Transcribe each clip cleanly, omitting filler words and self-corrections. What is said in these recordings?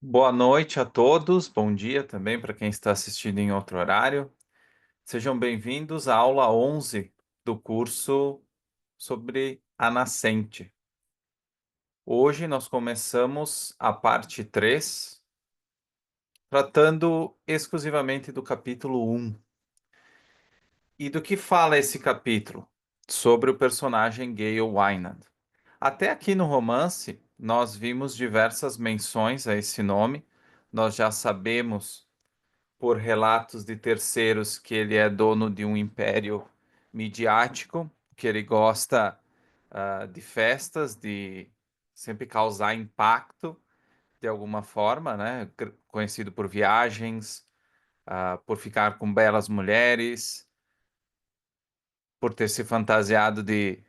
Boa noite a todos, bom dia também para quem está assistindo em outro horário. Sejam bem-vindos à aula 11 do curso sobre a nascente. Hoje nós começamos a parte 3, tratando exclusivamente do capítulo 1. E do que fala esse capítulo? Sobre o personagem Gale Wynand. Até aqui no romance, nós vimos diversas menções a esse nome. Nós já sabemos por relatos de terceiros que ele é dono de um império midiático, que ele gosta de festas, de sempre causar impacto de alguma forma, né? Conhecido por viagens, por ficar com belas mulheres, por ter se fantasiado de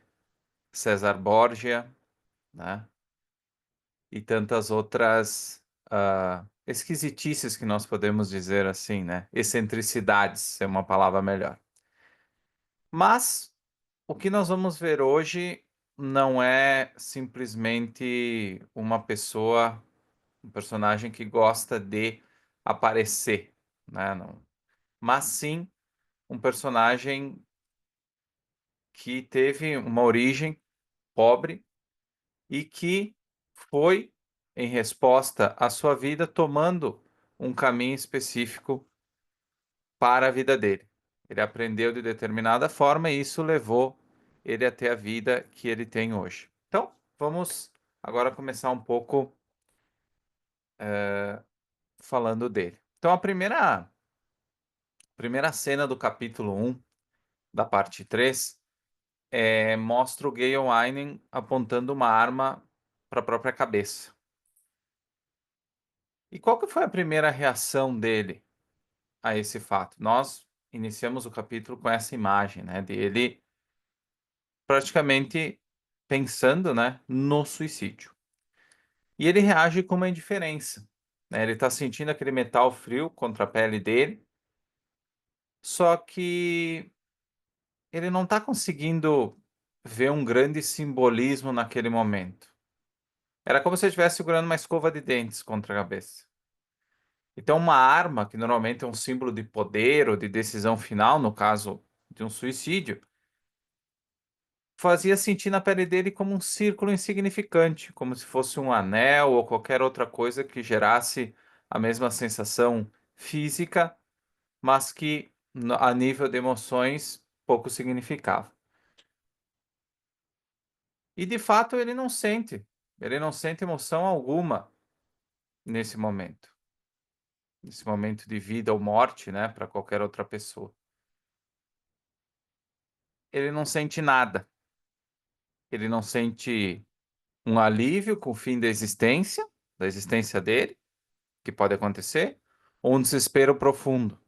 César Borgia, né? E tantas outras esquisitices que nós podemos dizer assim, né? Excentricidades é uma palavra melhor. Mas o que nós vamos ver hoje não é simplesmente uma pessoa, um personagem que gosta de aparecer, né? Não. Mas sim um personagem que teve uma origem pobre e que foi, em resposta à sua vida, tomando um caminho específico para a vida dele. Ele aprendeu de determinada forma e isso levou ele a ter a vida que ele tem hoje. Então, vamos agora começar um pouco falando dele. Então, a primeira cena do capítulo 1, da parte 3, mostra o Gale Weinen apontando uma arma para a própria cabeça. E qual que foi a primeira reação dele a esse fato? Nós iniciamos o capítulo com essa imagem, né, dele praticamente pensando, né, no suicídio. E ele reage com uma indiferença, né? Ele está sentindo aquele metal frio contra a pele dele, só que ele não está conseguindo ver um grande simbolismo naquele momento. Era como se ele estivesse segurando uma escova de dentes contra a cabeça. Então, uma arma, que normalmente é um símbolo de poder ou de decisão final, no caso de um suicídio, fazia sentir na pele dele como um círculo insignificante, como se fosse um anel ou qualquer outra coisa que gerasse a mesma sensação física, mas que a nível de emoções pouco significava. E de fato ele não sente emoção alguma nesse nesse momento de vida ou morte, né, para qualquer outra pessoa. Ele não sente nada. Ele não sente um alívio com o fim da existência dele, que pode acontecer, ou um desespero profundo.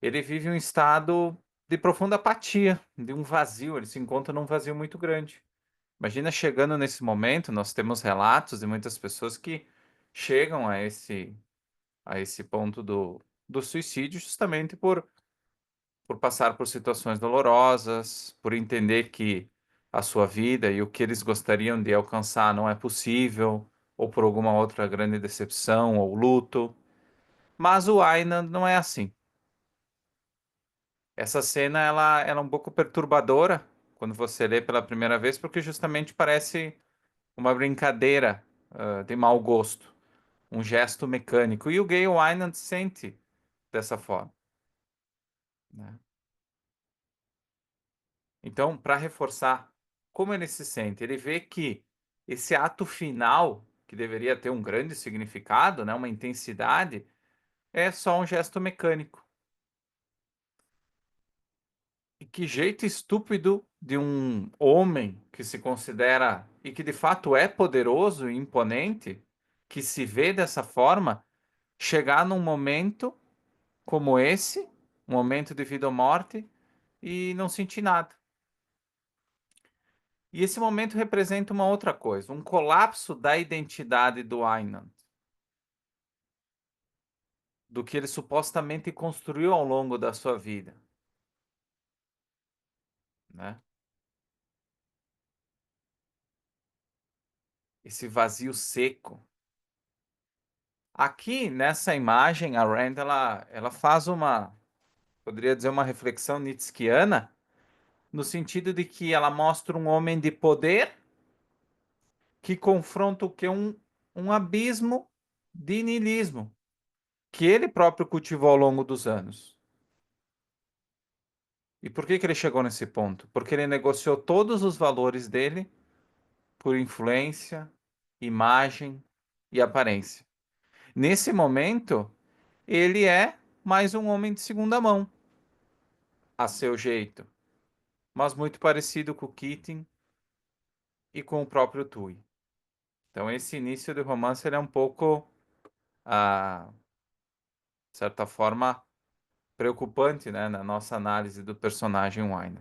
Ele vive um estado de profunda apatia, de um vazio, ele se encontra num vazio muito grande. Imagina chegando nesse momento, nós temos relatos de muitas pessoas que chegam a esse ponto do suicídio justamente por passar por situações dolorosas, por entender que a sua vida e o que eles gostariam de alcançar não é possível, ou por alguma outra grande decepção ou luto. Mas o Ainan não é assim. Essa cena ela é um pouco perturbadora quando você lê pela primeira vez, porque justamente parece uma brincadeira, de mau gosto, um gesto mecânico. E o Gale Winans sente dessa forma, né? Então, para reforçar como ele se sente, ele vê que esse ato final, que deveria ter um grande significado, né, uma intensidade, é só um gesto mecânico. E que jeito estúpido de um homem que se considera e que de fato é poderoso e imponente, que se vê dessa forma, chegar num momento como esse, um momento de vida ou morte, e não sentir nada. E esse momento representa uma outra coisa, um colapso da identidade do Aynan, do que ele supostamente construiu ao longo da sua vida, né? Esse vazio seco. Aqui nessa imagem, a Rand ela faz uma, poderia dizer, uma reflexão nietzschiana, no sentido de que ela mostra um homem de poder que confronta o que? Um abismo de niilismo que ele próprio cultivou ao longo dos anos. E por que que ele chegou nesse ponto? Porque ele negociou todos os valores dele por influência, imagem e aparência. Nesse momento, ele é mais um homem de segunda mão, a seu jeito, mas muito parecido com o Keating e com o próprio Tui. Então, esse início do romance ele é um pouco, de certa forma, preocupante, né, na nossa análise do personagem Wine.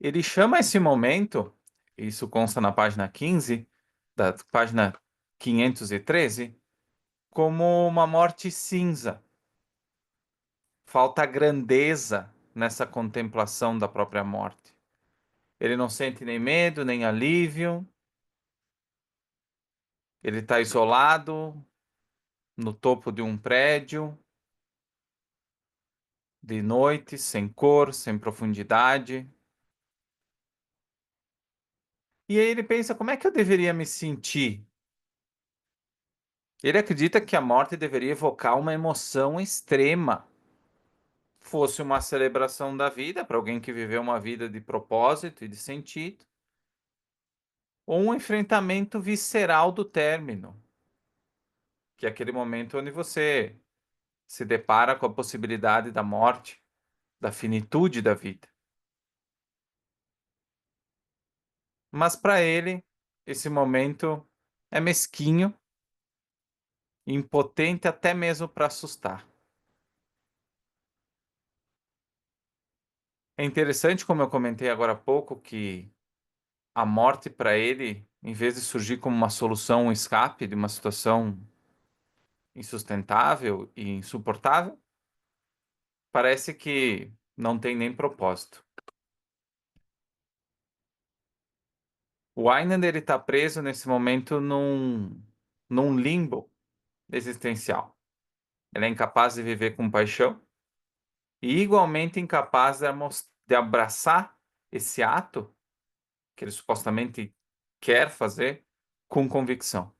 Ele chama esse momento, isso consta na página 15, da página 513, como uma morte cinza. Falta grandeza nessa contemplação da própria morte. Ele não sente nem medo, nem alívio. Ele está isolado no topo de um prédio, de noite, sem cor, sem profundidade. E aí ele pensa: como é que eu deveria me sentir? Ele acredita que a morte deveria evocar uma emoção extrema, fosse uma celebração da vida para alguém que viveu uma vida de propósito e de sentido, ou um enfrentamento visceral do término, que é aquele momento onde você se depara com a possibilidade da morte, da finitude da vida. Mas para ele, esse momento é mesquinho, impotente até mesmo para assustar. É interessante, como eu comentei agora há pouco, que a morte para ele, em vez de surgir como uma solução, um escape de uma situação insustentável e insuportável, parece que não tem nem propósito. O Einand ele está preso nesse momento num limbo existencial. Ele é incapaz de viver com paixão e igualmente incapaz de abraçar esse ato que ele supostamente quer fazer com convicção.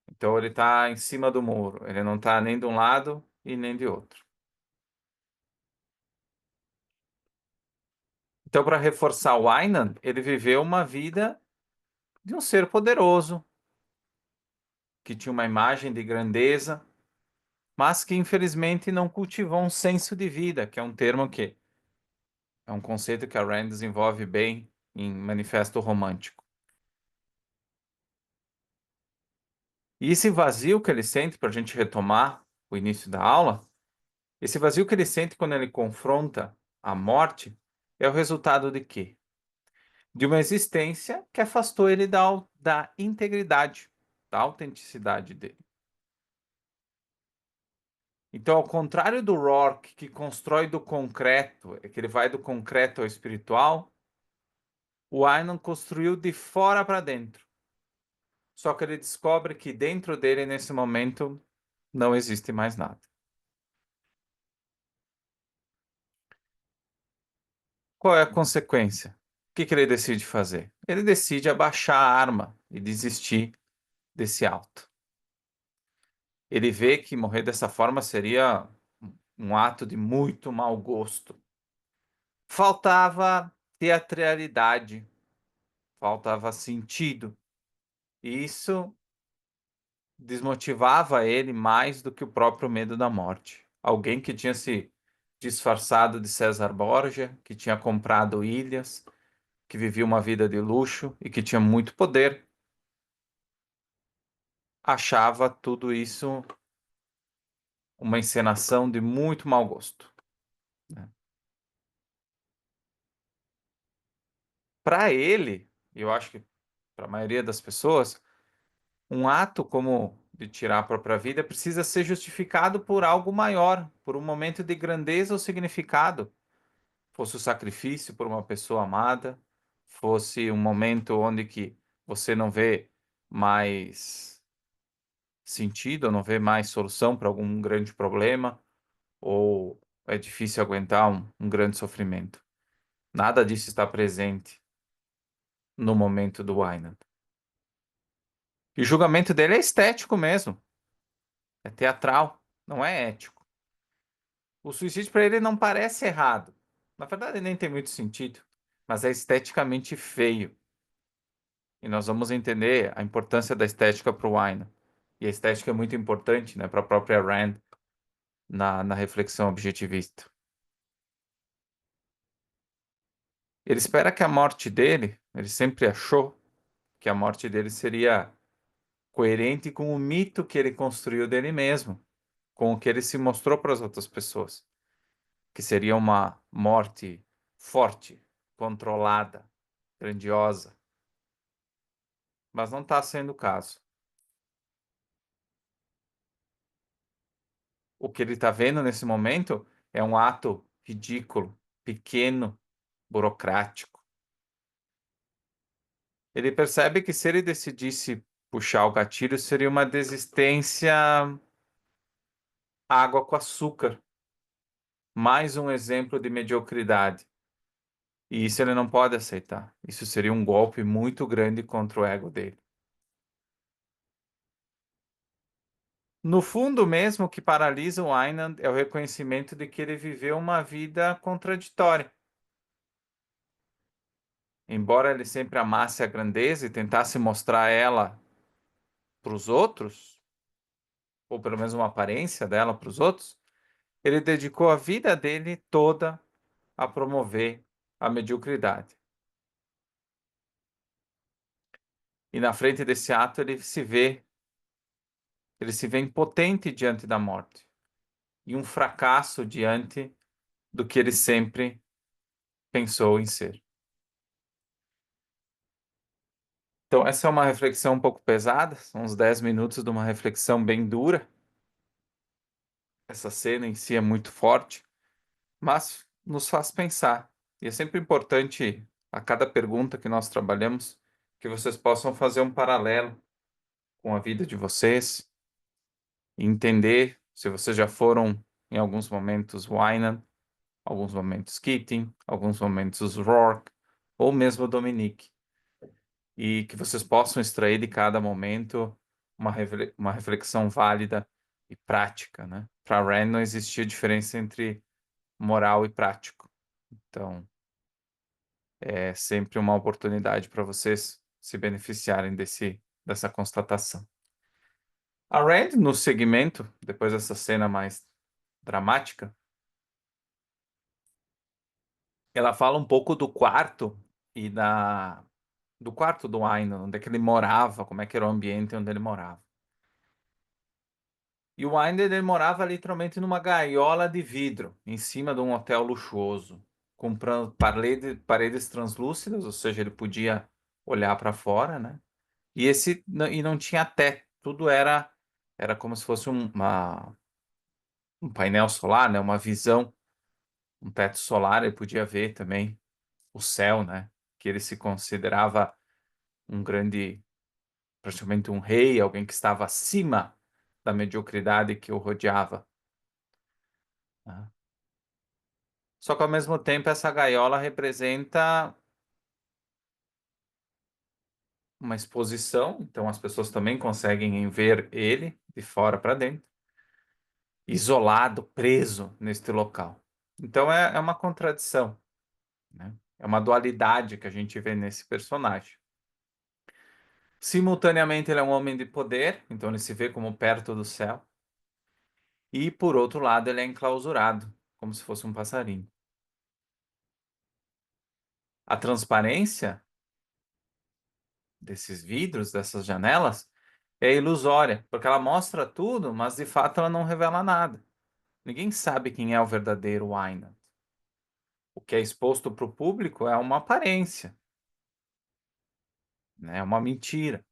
Então ele está em cima do muro, ele não está nem de um lado e nem de outro. Então, para reforçar o Aynan, ele viveu uma vida de um ser poderoso, que tinha uma imagem de grandeza, mas que infelizmente não cultivou um senso de vida, que é um termo que é um conceito que a Rand desenvolve bem em Manifesto Romântico. E esse vazio que ele sente, para a gente retomar o início da aula, esse vazio que ele sente quando ele confronta a morte é o resultado de quê? De uma existência que afastou ele da integridade, da autenticidade dele. Então, ao contrário do Rourke, que constrói do concreto, é que ele vai do concreto ao espiritual, o Aynan construiu de fora para dentro. Só que ele descobre que dentro dele, nesse momento, não existe mais nada. Qual é a consequência? O que que ele decide fazer? Ele decide abaixar a arma e desistir desse alto. Ele vê que morrer dessa forma seria um ato de muito mau gosto. Faltava teatralidade, faltava sentido. E isso desmotivava ele mais do que o próprio medo da morte. Alguém que tinha se disfarçado de César Borgia, que tinha comprado ilhas, que vivia uma vida de luxo e que tinha muito poder, achava tudo isso uma encenação de muito mau gosto, né? Para ele, eu acho que para a maioria das pessoas, um ato como de tirar a própria vida precisa ser justificado por algo maior, por um momento de grandeza ou significado, fosse o sacrifício por uma pessoa amada, fosse um momento onde que você não vê mais sentido, não vê mais solução para algum grande problema, ou é difícil aguentar um grande sofrimento. Nada disso está presente no momento do Wynand. E o julgamento dele é estético mesmo, é teatral, não é ético. O suicídio para ele não parece errado. Na verdade, nem tem muito sentido, mas é esteticamente feio. E nós vamos entender a importância da estética para o Wynand. E a estética é muito importante, né, para a própria Rand na reflexão objetivista. Ele espera que a morte dele, ele sempre achou que a morte dele seria coerente com o mito que ele construiu dele mesmo, com o que ele se mostrou para as outras pessoas, que seria uma morte forte, controlada, grandiosa. Mas não está sendo o caso. O que ele está vendo nesse momento é um ato ridículo, pequeno, burocrático. Ele percebe que se ele decidisse puxar o gatilho, seria uma desistência água com açúcar. Mais um exemplo de mediocridade. E isso ele não pode aceitar. Isso seria um golpe muito grande contra o ego dele. No fundo, mesmo, o que paralisa o Aynan é o reconhecimento de que ele viveu uma vida contraditória. Embora ele sempre amasse a grandeza e tentasse mostrar ela para os outros, ou pelo menos uma aparência dela para os outros, ele dedicou a vida dele toda a promover a mediocridade. E na frente desse ato ele se vê impotente diante da morte e um fracasso diante do que ele sempre pensou em ser. Então, essa é uma reflexão um pouco pesada, são uns 10 minutos de uma reflexão bem dura. Essa cena em si é muito forte, mas nos faz pensar. E é sempre importante, a cada pergunta que nós trabalhamos, que vocês possam fazer um paralelo com a vida de vocês e entender se vocês já foram, em alguns momentos, Wynan, alguns momentos Keating, alguns momentos Rourke, ou mesmo Dominique. E que vocês possam extrair de cada momento uma reflexão válida e prática, né? Para Rand não existia diferença entre moral e prático. Então, é sempre uma oportunidade para vocês se beneficiarem dessa constatação. A Rand, no segmento, depois dessa cena mais dramática, ela fala um pouco do quarto e do quarto do Aynon, onde é que ele morava, como é que era o ambiente onde ele morava. E o Aynon, ele morava literalmente numa gaiola de vidro, em cima de um hotel luxuoso, com paredes translúcidas, ou seja, ele podia olhar para fora, né? E não tinha teto, tudo era como se fosse um painel solar, né? Uma visão, um teto solar, ele podia ver também o céu, né? Que ele se considerava um grande, praticamente um rei, alguém que estava acima da mediocridade que o rodeava, né? Só que ao mesmo tempo essa gaiola representa uma exposição, então as pessoas também conseguem ver ele de fora para dentro, isolado, preso neste local. Então é uma contradição, né? É uma dualidade que a gente vê nesse personagem. Simultaneamente, ele é um homem de poder, então ele se vê como perto do céu. E, por outro lado, ele é enclausurado, como se fosse um passarinho. A transparência desses vidros, dessas janelas, é ilusória, porque ela mostra tudo, mas de fato ela não revela nada. Ninguém sabe quem é o verdadeiro Wynand. O que é exposto para o público é uma aparência, né? É uma mentira.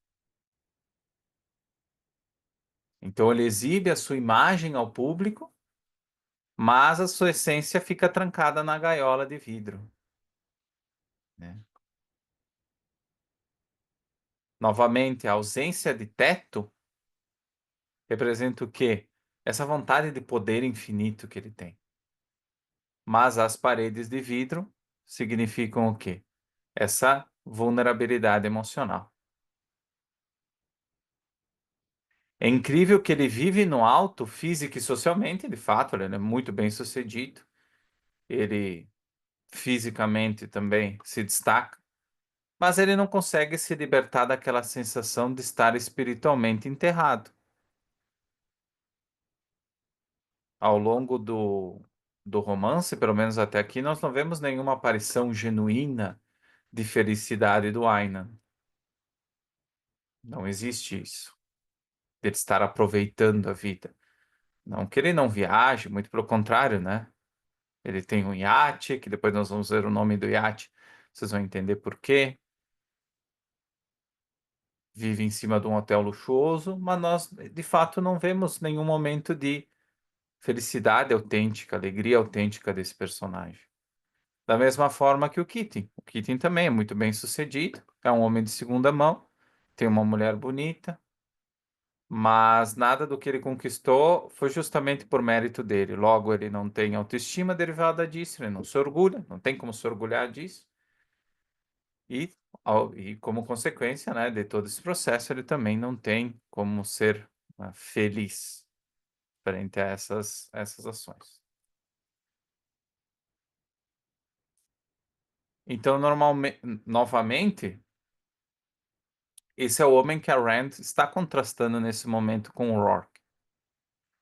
Então ele exibe a sua imagem ao público, mas a sua essência fica trancada na gaiola de vidro, né? Novamente, a ausência de teto representa o quê? Essa vontade de poder infinito que ele tem. Mas as paredes de vidro significam o quê? Essa vulnerabilidade emocional. É incrível que ele vive no alto, física e socialmente, de fato, ele é muito bem sucedido. Ele fisicamente também se destaca, mas ele não consegue se libertar daquela sensação de estar espiritualmente enterrado. Ao longo do romance, pelo menos até aqui, nós não vemos nenhuma aparição genuína de felicidade do Ainan. Não existe isso, dele estar aproveitando a vida. Não que ele não viaje, muito pelo contrário, né? Ele tem um iate, que depois nós vamos ver o nome do iate, vocês vão entender por quê. Vive em cima de um hotel luxuoso, mas nós, de fato, não vemos nenhum momento de felicidade autêntica, alegria autêntica desse personagem. Da mesma forma que o Keating. O Keating também é muito bem sucedido, é um homem de segunda mão, tem uma mulher bonita, mas nada do que ele conquistou foi justamente por mérito dele. Logo, ele não tem autoestima derivada disso, ele não se orgulha, não tem como se orgulhar disso. E, e como consequência, né, de todo esse processo, ele também não tem como ser feliz frente a essas ações. Então, novamente, esse é o homem que a Rand está contrastando nesse momento com o Rourke.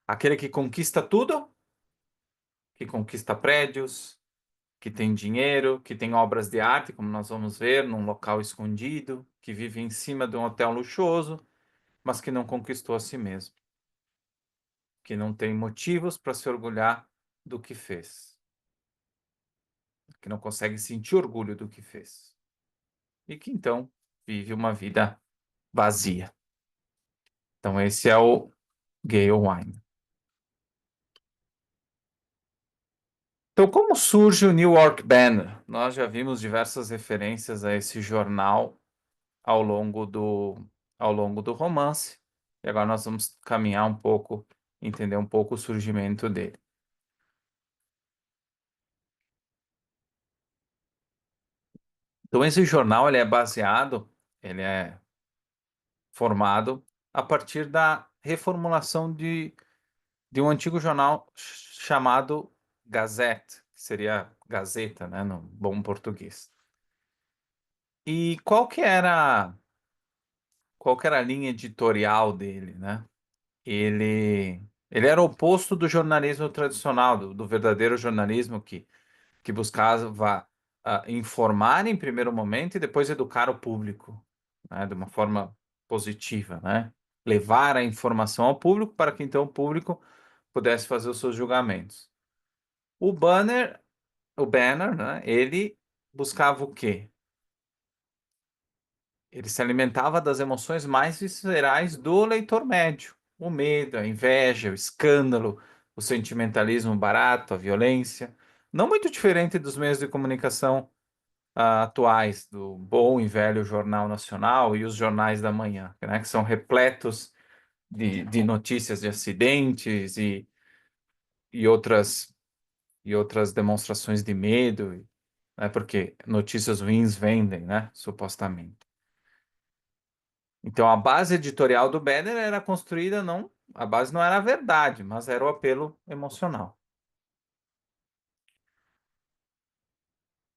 Aquele que conquista tudo, que conquista prédios, que tem dinheiro, que tem obras de arte, como nós vamos ver, num local escondido, que vive em cima de um hotel luxuoso, mas que não conquistou a si mesmo, que não tem motivos para se orgulhar do que fez, que não consegue sentir orgulho do que fez, e que então vive uma vida vazia. Então, esse é o Gale Wine. Então, como surge o New York Banner? Nós já vimos diversas referências a esse jornal ao longo ao longo do romance, e agora nós vamos caminhar um pouco, entender um pouco o surgimento dele. Então, esse jornal ele é formado a partir da reformulação de um antigo jornal chamado Gazette, que seria Gazeta, né, no bom português. E qual que era a linha editorial dele, né? Ele era o oposto do jornalismo tradicional, do verdadeiro jornalismo que buscava informar em primeiro momento e depois educar o público, né, de uma forma positiva, né? Levar a informação ao público para que então o público pudesse fazer os seus julgamentos. O Banner, o Banner, né, ele buscava o quê? Ele se alimentava das emoções mais viscerais do leitor médio. O medo, a inveja, o escândalo, o sentimentalismo barato, a violência. Não muito diferente dos meios de comunicação atuais, do bom e velho Jornal Nacional e os jornais da manhã, né, que são repletos de notícias de acidentes e outras, e outras demonstrações de medo, né, porque notícias ruins vendem, né, supostamente. Então, a base editorial do Banner era construída, não, a base não era a verdade, mas era o apelo emocional.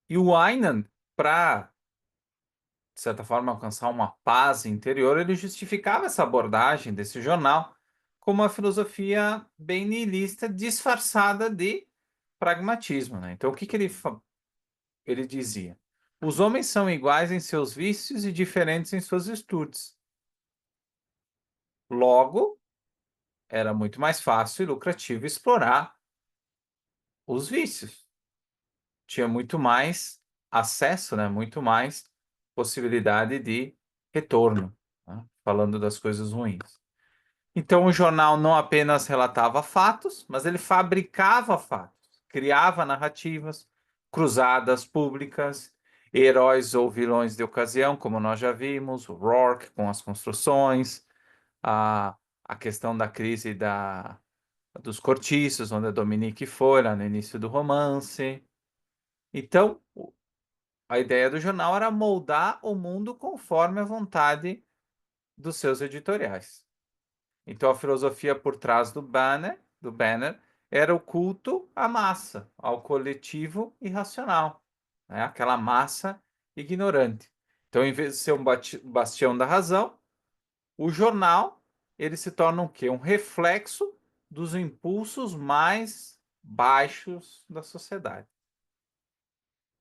E o Ainan, para, de certa forma, alcançar uma paz interior, ele justificava essa abordagem desse jornal como uma filosofia bem nihilista, disfarçada de pragmatismo, né? Então, o que que ele dizia? Os homens são iguais em seus vícios e diferentes em suas virtudes. Logo, era muito mais fácil e lucrativo explorar os vícios. Tinha muito mais acesso, né? Muito mais possibilidade de retorno, né? Falando das coisas ruins. Então, o jornal não apenas relatava fatos, mas ele fabricava fatos, criava narrativas, cruzadas públicas Heróis ou vilões de ocasião, como nós já vimos, o Rourke com as construções, a, a questão da crise dos cortiços, onde a Dominique foi lá no início do romance. Então, a ideia do jornal era moldar o mundo conforme a vontade dos seus editoriais. Então, a filosofia por trás do Banner, era o culto à massa, ao coletivo irracional, né? Aquela massa ignorante. Então, em vez de ser um bastião da razão, o jornal ele se torna o quê? Um reflexo dos impulsos mais baixos da sociedade.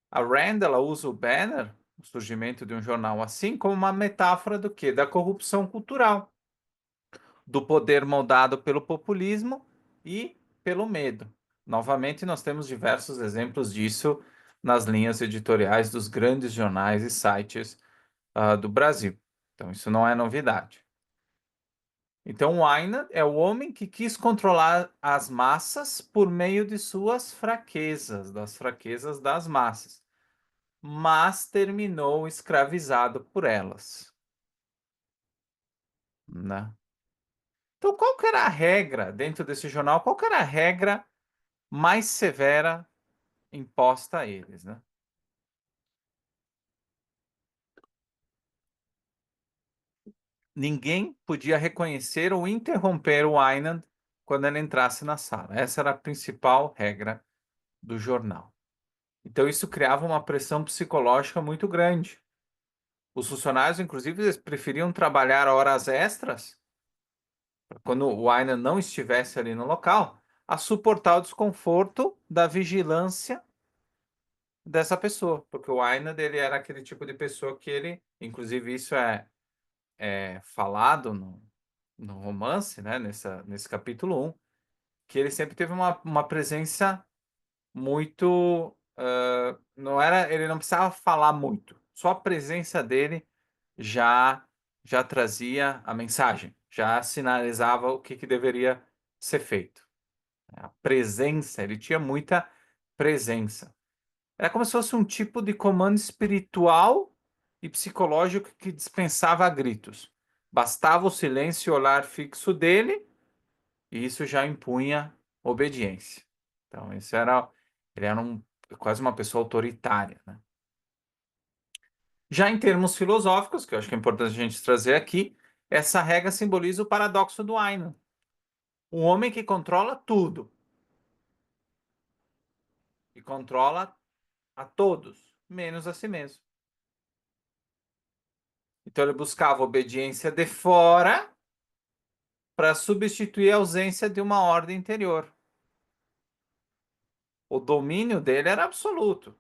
A Rand ela usa o Banner, o surgimento de um jornal assim, como uma metáfora do quê? Da corrupção cultural, do poder moldado pelo populismo e pelo medo. Novamente, nós temos diversos exemplos disso nas linhas editoriais dos grandes jornais e sites do Brasil. Então, isso não é novidade. Então, o Aina é o homem que quis controlar as massas por meio de suas fraquezas, das fraquezas das massas, mas terminou escravizado por elas, né? Então, qual que era a regra dentro desse jornal? Qual que era a regra mais severa imposta a eles, né? Ninguém podia reconhecer ou interromper o Aynan quando ele entrasse na sala. Essa era a principal regra do jornal. Então, isso criava uma pressão psicológica muito grande. Os funcionários, inclusive, eles preferiam trabalhar horas extras, quando o Aynan não estivesse ali no local, a suportar o desconforto da vigilância dessa pessoa, porque o Aynan ele era aquele tipo de pessoa que ele, inclusive isso é falado no romance, né, nesse capítulo 1, que ele sempre teve uma presença muito, não era, ele não precisava falar muito, só a presença dele já trazia a mensagem, já sinalizava o que deveria ser feito. A presença, ele tinha muita presença. Era como se fosse um tipo de comando espiritual e psicológico que dispensava gritos. Bastava o silêncio e o olhar fixo dele, e isso já impunha obediência. Então, ele era quase uma pessoa autoritária, né? Já em termos filosóficos, que eu acho que é importante a gente trazer aqui, essa regra simboliza o paradoxo do Ayman. Um homem que controla tudo e controla a todos, menos a si mesmo. Então ele buscava obediência de fora para substituir a ausência de uma ordem interior. O domínio dele era absoluto.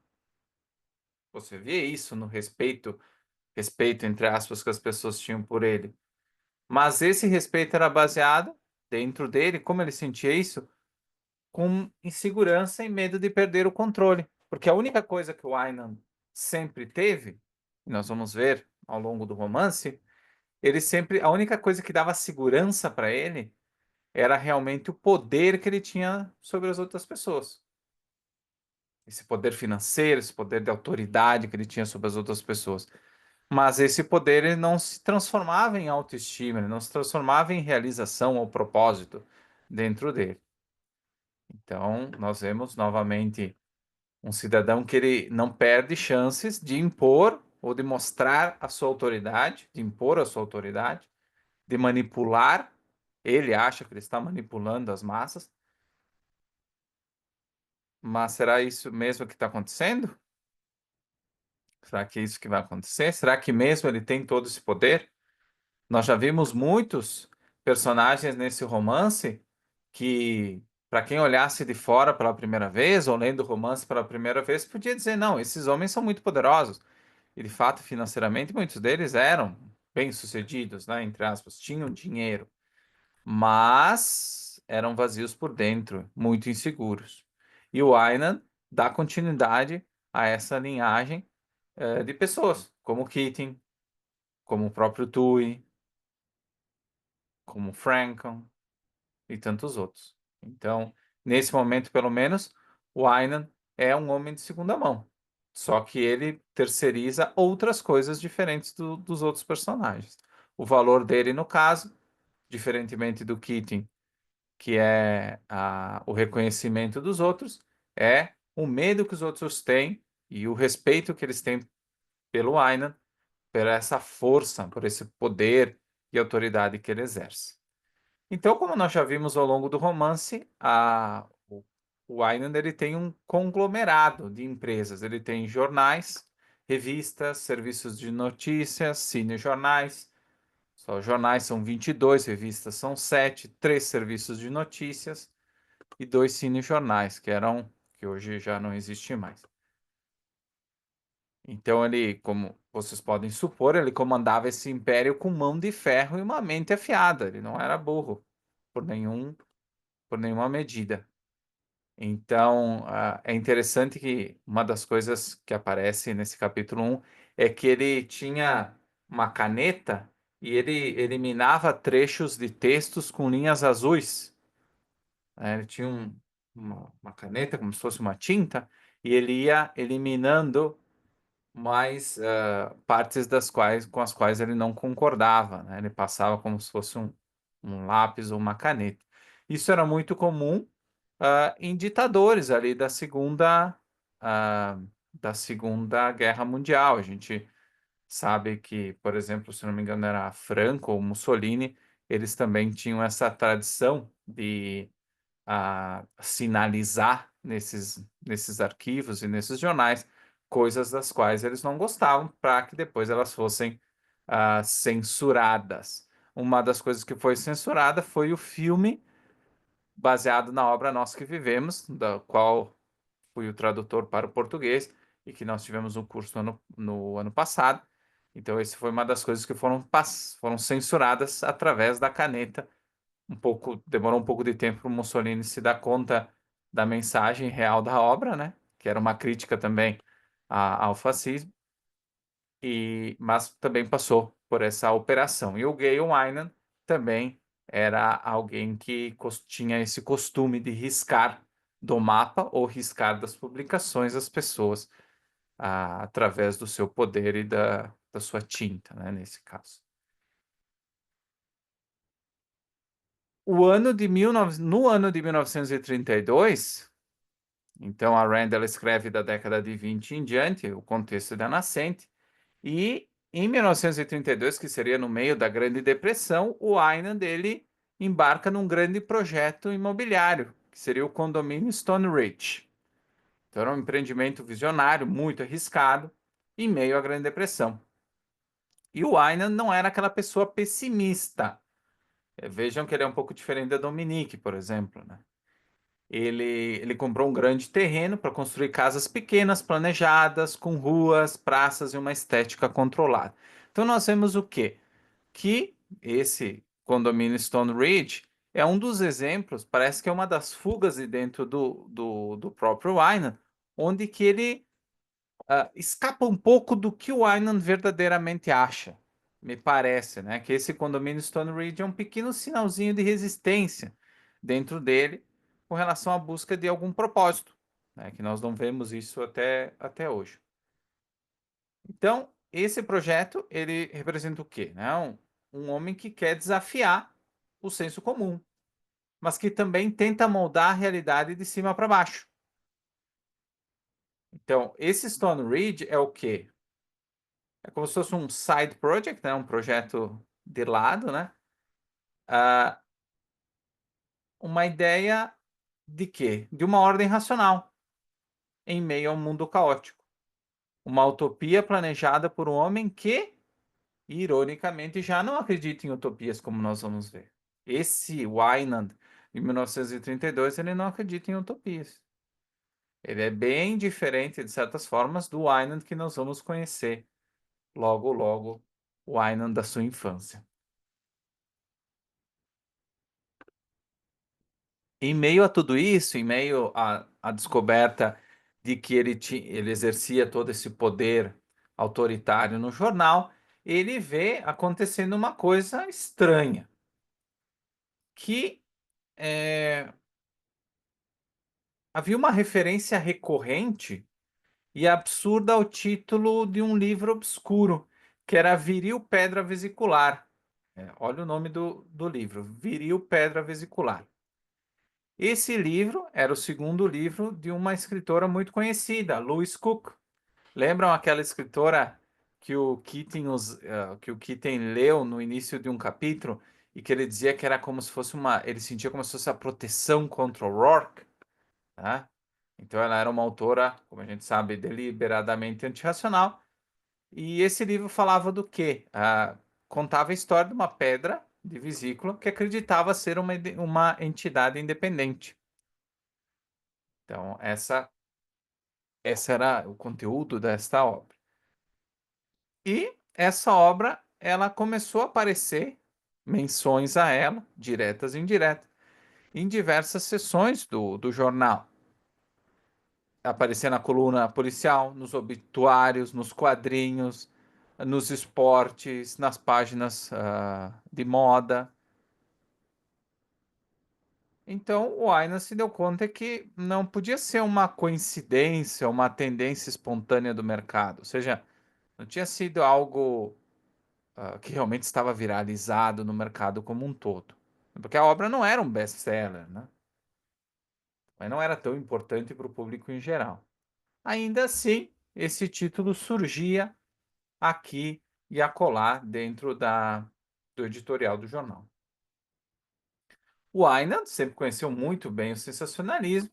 Você vê isso no respeito entre aspas que as pessoas tinham por ele. Mas esse respeito era baseado dentro dele, como ele sentia isso, com insegurança e medo de perder o controle. Porque a única coisa que o Aynan sempre teve, e nós vamos ver ao longo do romance, a única coisa que dava segurança para ele era realmente o poder que ele tinha sobre as outras pessoas. Esse poder financeiro, esse poder de autoridade que ele tinha sobre as outras pessoas. Mas esse poder ele não se transformava em autoestima, ele não se transformava em realização ou propósito dentro dele. Então, nós vemos novamente um cidadão que ele não perde chances de impor ou de mostrar a sua autoridade, de impor a sua autoridade, de manipular. Ele acha que ele está manipulando as massas, mas será isso mesmo que está acontecendo? Será que é isso que vai acontecer? Será que mesmo ele tem todo esse poder? Nós já vimos muitos personagens nesse romance que, para quem olhasse de fora pela primeira vez, ou lendo o romance pela primeira vez, podia dizer: não, esses homens são muito poderosos. E de fato, financeiramente, muitos deles eram bem-sucedidos, né? Entre aspas, tinham dinheiro, mas eram vazios por dentro, muito inseguros. E o Aynan dá continuidade a essa linhagem de pessoas, como o Keating, como o próprio Tui, como o Frankon e tantos outros. Então, nesse momento, pelo menos, o Aynan é um homem de segunda mão. Só que ele terceiriza outras coisas diferentes dos outros personagens. O valor dele, no caso, diferentemente do Keating, que é o reconhecimento dos outros, é o medo que os outros têm e o respeito que eles têm pelo Aynan, por essa força, por esse poder e autoridade que ele exerce. Então, como nós já vimos ao longo do romance, o Island ele tem um conglomerado de empresas. Ele tem jornais, revistas, serviços de notícias, cinejornais. Só jornais são 22, revistas são 7, 3 serviços de notícias e 2 cinejornais, que hoje já não existem mais. Então ele, como vocês podem supor, ele comandava esse império com mão de ferro e uma mente afiada. Ele não era burro por por nenhuma medida. Então, é interessante que uma das coisas que aparece nesse capítulo um é que ele tinha uma caneta e ele eliminava trechos de textos com linhas azuis, né? Ele tinha uma caneta, como se fosse uma tinta, e ele ia eliminando mais partes com as quais ele não concordava, né? Ele passava como se fosse um lápis ou uma caneta. Isso era muito comum em ditadores ali da Segunda Guerra Mundial. A gente sabe que, por exemplo, se não me engano, era Franco ou Mussolini, eles também tinham essa tradição de sinalizar nesses arquivos e nesses jornais coisas das quais eles não gostavam, para que depois elas fossem censuradas. Uma das coisas que foi censurada foi o filme baseado na obra Nós que Vivemos, da qual fui o tradutor para o português e que nós tivemos um curso no ano passado. Então, esse foi uma das coisas que foram censuradas através da caneta. Demorou um pouco de tempo para o Mussolini se dar conta da mensagem real da obra, né? Que era uma crítica também ao fascismo, mas também passou por essa operação. E o Gale Wynan também era alguém que tinha esse costume de riscar do mapa ou riscar das publicações as pessoas através do seu poder e da sua tinta, né, nesse caso. No ano de 1932, então a Rand ela escreve da década de 20 em diante, o contexto da nascente, e em 1932, que seria no meio da Grande Depressão, o Aynan dele embarca num grande projeto imobiliário, que seria o condomínio Stone Ridge. Então era um empreendimento visionário, muito arriscado, em meio à Grande Depressão. E o Aynan não era aquela pessoa pessimista. Vejam que ele é um pouco diferente da Dominique, por exemplo, né? Ele comprou um grande terreno para construir casas pequenas, planejadas, com ruas, praças e uma estética controlada. Então nós vemos o quê? Que esse condomínio Stone Ridge é um dos exemplos, parece que é uma das fugas de dentro do próprio Wyman, onde que ele escapa um pouco do que o Aynan verdadeiramente acha. Me parece, né? Que esse condomínio Stone Ridge é um pequeno sinalzinho de resistência dentro dele com relação à busca de algum propósito, né? Que nós não vemos isso até hoje. Então, esse projeto, ele representa o quê? Né? Um homem que quer desafiar o senso comum, mas que também tenta moldar a realidade de cima para baixo. Então, esse Stone Ridge é o quê? É como se fosse um side project, né? Um projeto de lado, né? Ah, uma ideia de quê? De uma ordem racional em meio ao mundo caótico. Uma utopia planejada por um homem que, ironicamente, já não acredita em utopias como nós vamos ver. Esse Wynand, em 1932, ele não acredita em utopias. Ele é bem diferente, de certas formas, do Wynand que nós vamos conhecer logo, logo, o Wynand da sua infância. Em meio a tudo isso, em meio à descoberta de que ele exercia todo esse poder autoritário no jornal, ele vê acontecendo uma coisa estranha, que havia uma referência recorrente E absurda o título de um livro obscuro, que era Viril Pedra Vesicular. Olha o nome do livro, Viril Pedra Vesicular. Esse livro era o segundo livro de uma escritora muito conhecida, Louise Cook. Lembram aquela escritora que o Keating leu no início de um capítulo e que ele dizia que era como se fosse ele sentia como se fosse a proteção contra o Rourke, tá? Então ela era uma autora, como a gente sabe, deliberadamente antirracional. E esse livro falava do quê? Contava a história de uma pedra de vesícula que acreditava ser uma entidade independente. Então, essa era o conteúdo desta obra. E essa obra, ela começou a aparecer menções a ela, diretas e indiretas, em diversas sessões do jornal. Aparecia na coluna policial, nos obituários, nos quadrinhos, nos esportes, nas páginas de moda. Então, o Aina se deu conta que não podia ser uma coincidência, uma tendência espontânea do mercado. Ou seja, não tinha sido algo que realmente estava viralizado no mercado como um todo. Porque a obra não era um best-seller, né? Mas não era tão importante para o público em geral. Ainda assim, esse título surgia aqui e acolá dentro do editorial do jornal. O Aina sempre conheceu muito bem o sensacionalismo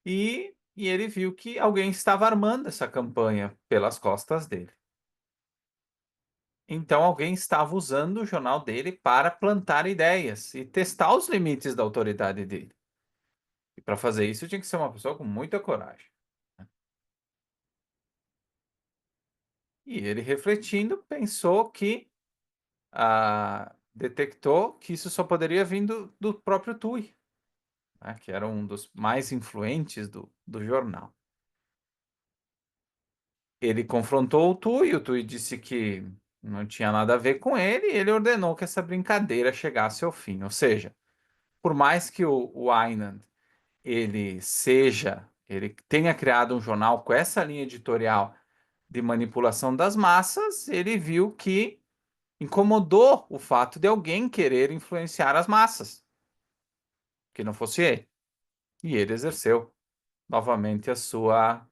e ele viu que alguém estava armando essa campanha pelas costas dele. Então, alguém estava usando o jornal dele para plantar ideias e testar os limites da autoridade dele. E para fazer isso, tinha que ser uma pessoa com muita coragem. E ele, refletindo, pensou que detectou que isso só poderia vir do próprio Tui, né, que era um dos mais influentes do jornal. Ele confrontou o Tui disse que não tinha nada a ver com ele, e ele ordenou que essa brincadeira chegasse ao fim. Ou seja, por mais que o Aynan ele tenha criado um jornal com essa linha editorial de manipulação das massas, ele viu que incomodou o fato de alguém querer influenciar as massas, que não fosse ele. E ele exerceu novamente a sua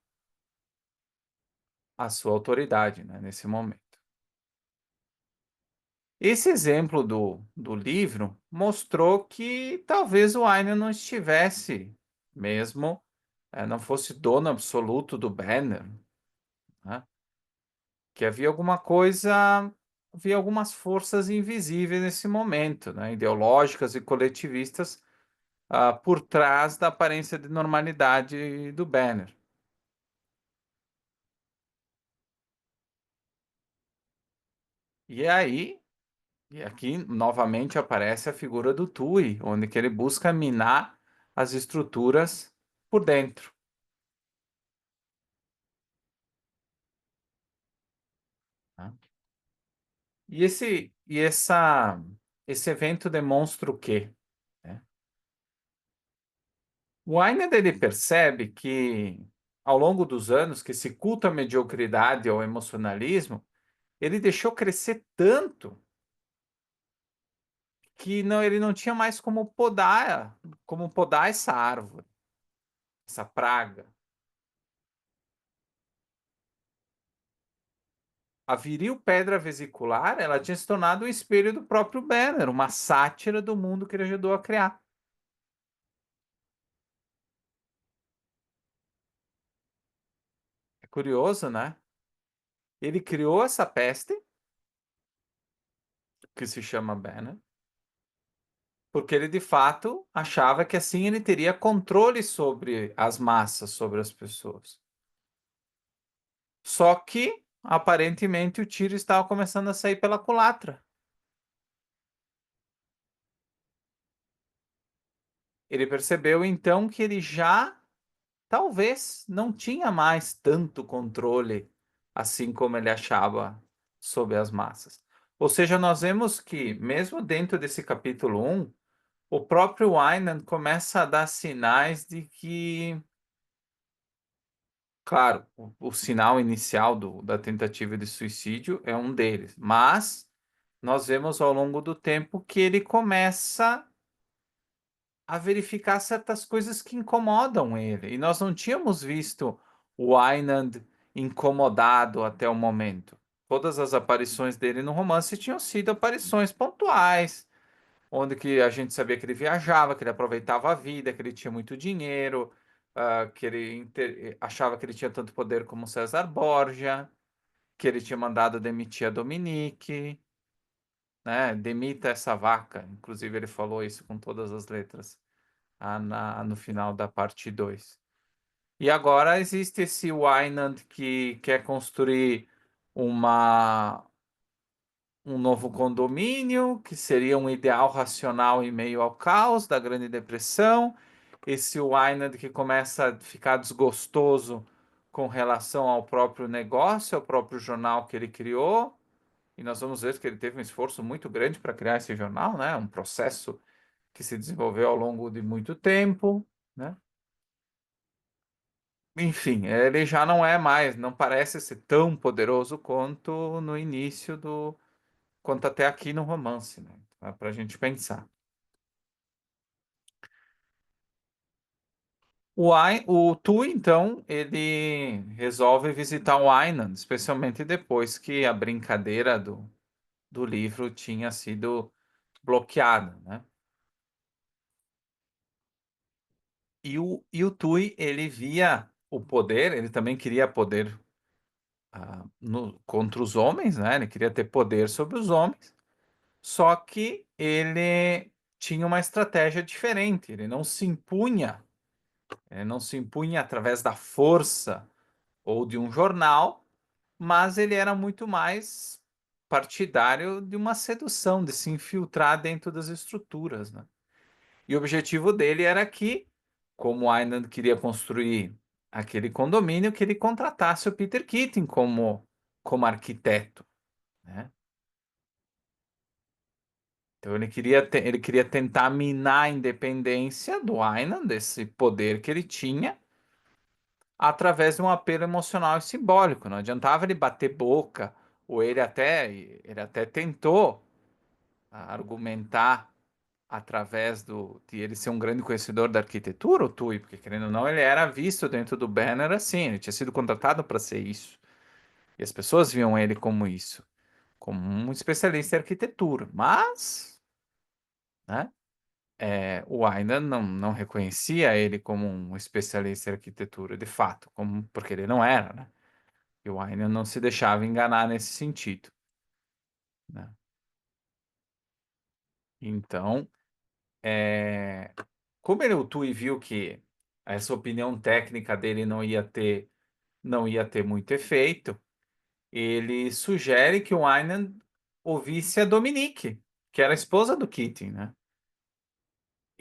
autoridade, né, nesse momento. Esse exemplo do livro mostrou que talvez o Aina não estivesse mesmo, não fosse dono absoluto do Banner, né? Que havia algumas forças invisíveis nesse momento, né, ideológicas e coletivistas, por trás da aparência de normalidade do Banner. E aí, e aqui novamente aparece a figura do Tui, onde que ele busca minar as estruturas por dentro, né? Esse evento demonstra o quê, né? O Einstein ele percebe que, ao longo dos anos, que esse culto à mediocridade e ao emocionalismo, ele deixou crescer tanto que ele não tinha mais como podar essa árvore, essa praga. A viril pedra vesicular, ela tinha se tornado um espelho do próprio Banner, uma sátira do mundo que ele ajudou a criar. É curioso, né? Ele criou essa peste, que se chama Banner, porque ele de fato achava que assim ele teria controle sobre as massas, sobre as pessoas. Só que, aparentemente, o tiro estava começando a sair pela culatra. Ele percebeu então que ele já talvez não tinha mais tanto controle assim como ele achava sobre as massas. Ou seja, nós vemos que, mesmo dentro desse capítulo 1, o próprio Wynan começa a dar sinais de que Claro, o sinal inicial da tentativa de suicídio é um deles, mas nós vemos ao longo do tempo que ele começa a verificar certas coisas que incomodam ele. E nós não tínhamos visto o Einand incomodado até o momento. Todas as aparições dele no romance tinham sido aparições pontuais, onde que a gente sabia que ele viajava, que ele aproveitava a vida, que ele tinha muito dinheiro, que ele achava que ele tinha tanto poder como César Borgia, que ele tinha mandado demitir a Dominique, né? Demita essa vaca. Inclusive, ele falou isso com todas as letras no final da parte 2. E agora existe esse Wynand que quer construir uma, um novo condomínio, que seria um ideal racional em meio ao caos da Grande Depressão. Esse Wynand que começa a ficar desgostoso com relação ao próprio negócio, ao próprio jornal que ele criou. E nós vamos ver que ele teve um esforço muito grande para criar esse jornal, né? Um processo que se desenvolveu ao longo de muito tempo, né? Enfim, ele já não é mais, não parece ser tão poderoso quanto no início quanto até aqui no romance, né? Para a gente pensar. O Tu, então, ele resolve visitar o Ainan, especialmente depois que a brincadeira do livro tinha sido bloqueada, né? E o Tui, ele via o poder, ele também queria poder contra os homens, né? Ele queria ter poder sobre os homens, só que ele tinha uma estratégia diferente. Ele não se impunha através da força ou de um jornal, mas ele era muito mais partidário de uma sedução, de se infiltrar dentro das estruturas, né? E o objetivo dele era que, como Aynan queria construir aquele condomínio, que ele contratasse o Peter Keating como arquiteto, né? Então ele queria tentar minar a independência do Aynan, desse poder que ele tinha, através de um apelo emocional e simbólico. Não adiantava ele bater boca, ou ele até tentou argumentar através de ele ser um grande conhecedor da arquitetura, o Tui, porque querendo ou não, ele era visto dentro do Banner assim, ele tinha sido contratado para ser isso. E as pessoas viam ele como isso, como um especialista em arquitetura. Mas, né, o Aynan não reconhecia ele como um especialista em arquitetura, de fato, porque ele não era, né? E o Aynan não se deixava enganar nesse sentido, né? Então, como o Tui viu que essa opinião técnica dele não ia ter muito efeito, ele sugere que o Aynan ouvisse a Dominique, que era a esposa do Keating, né?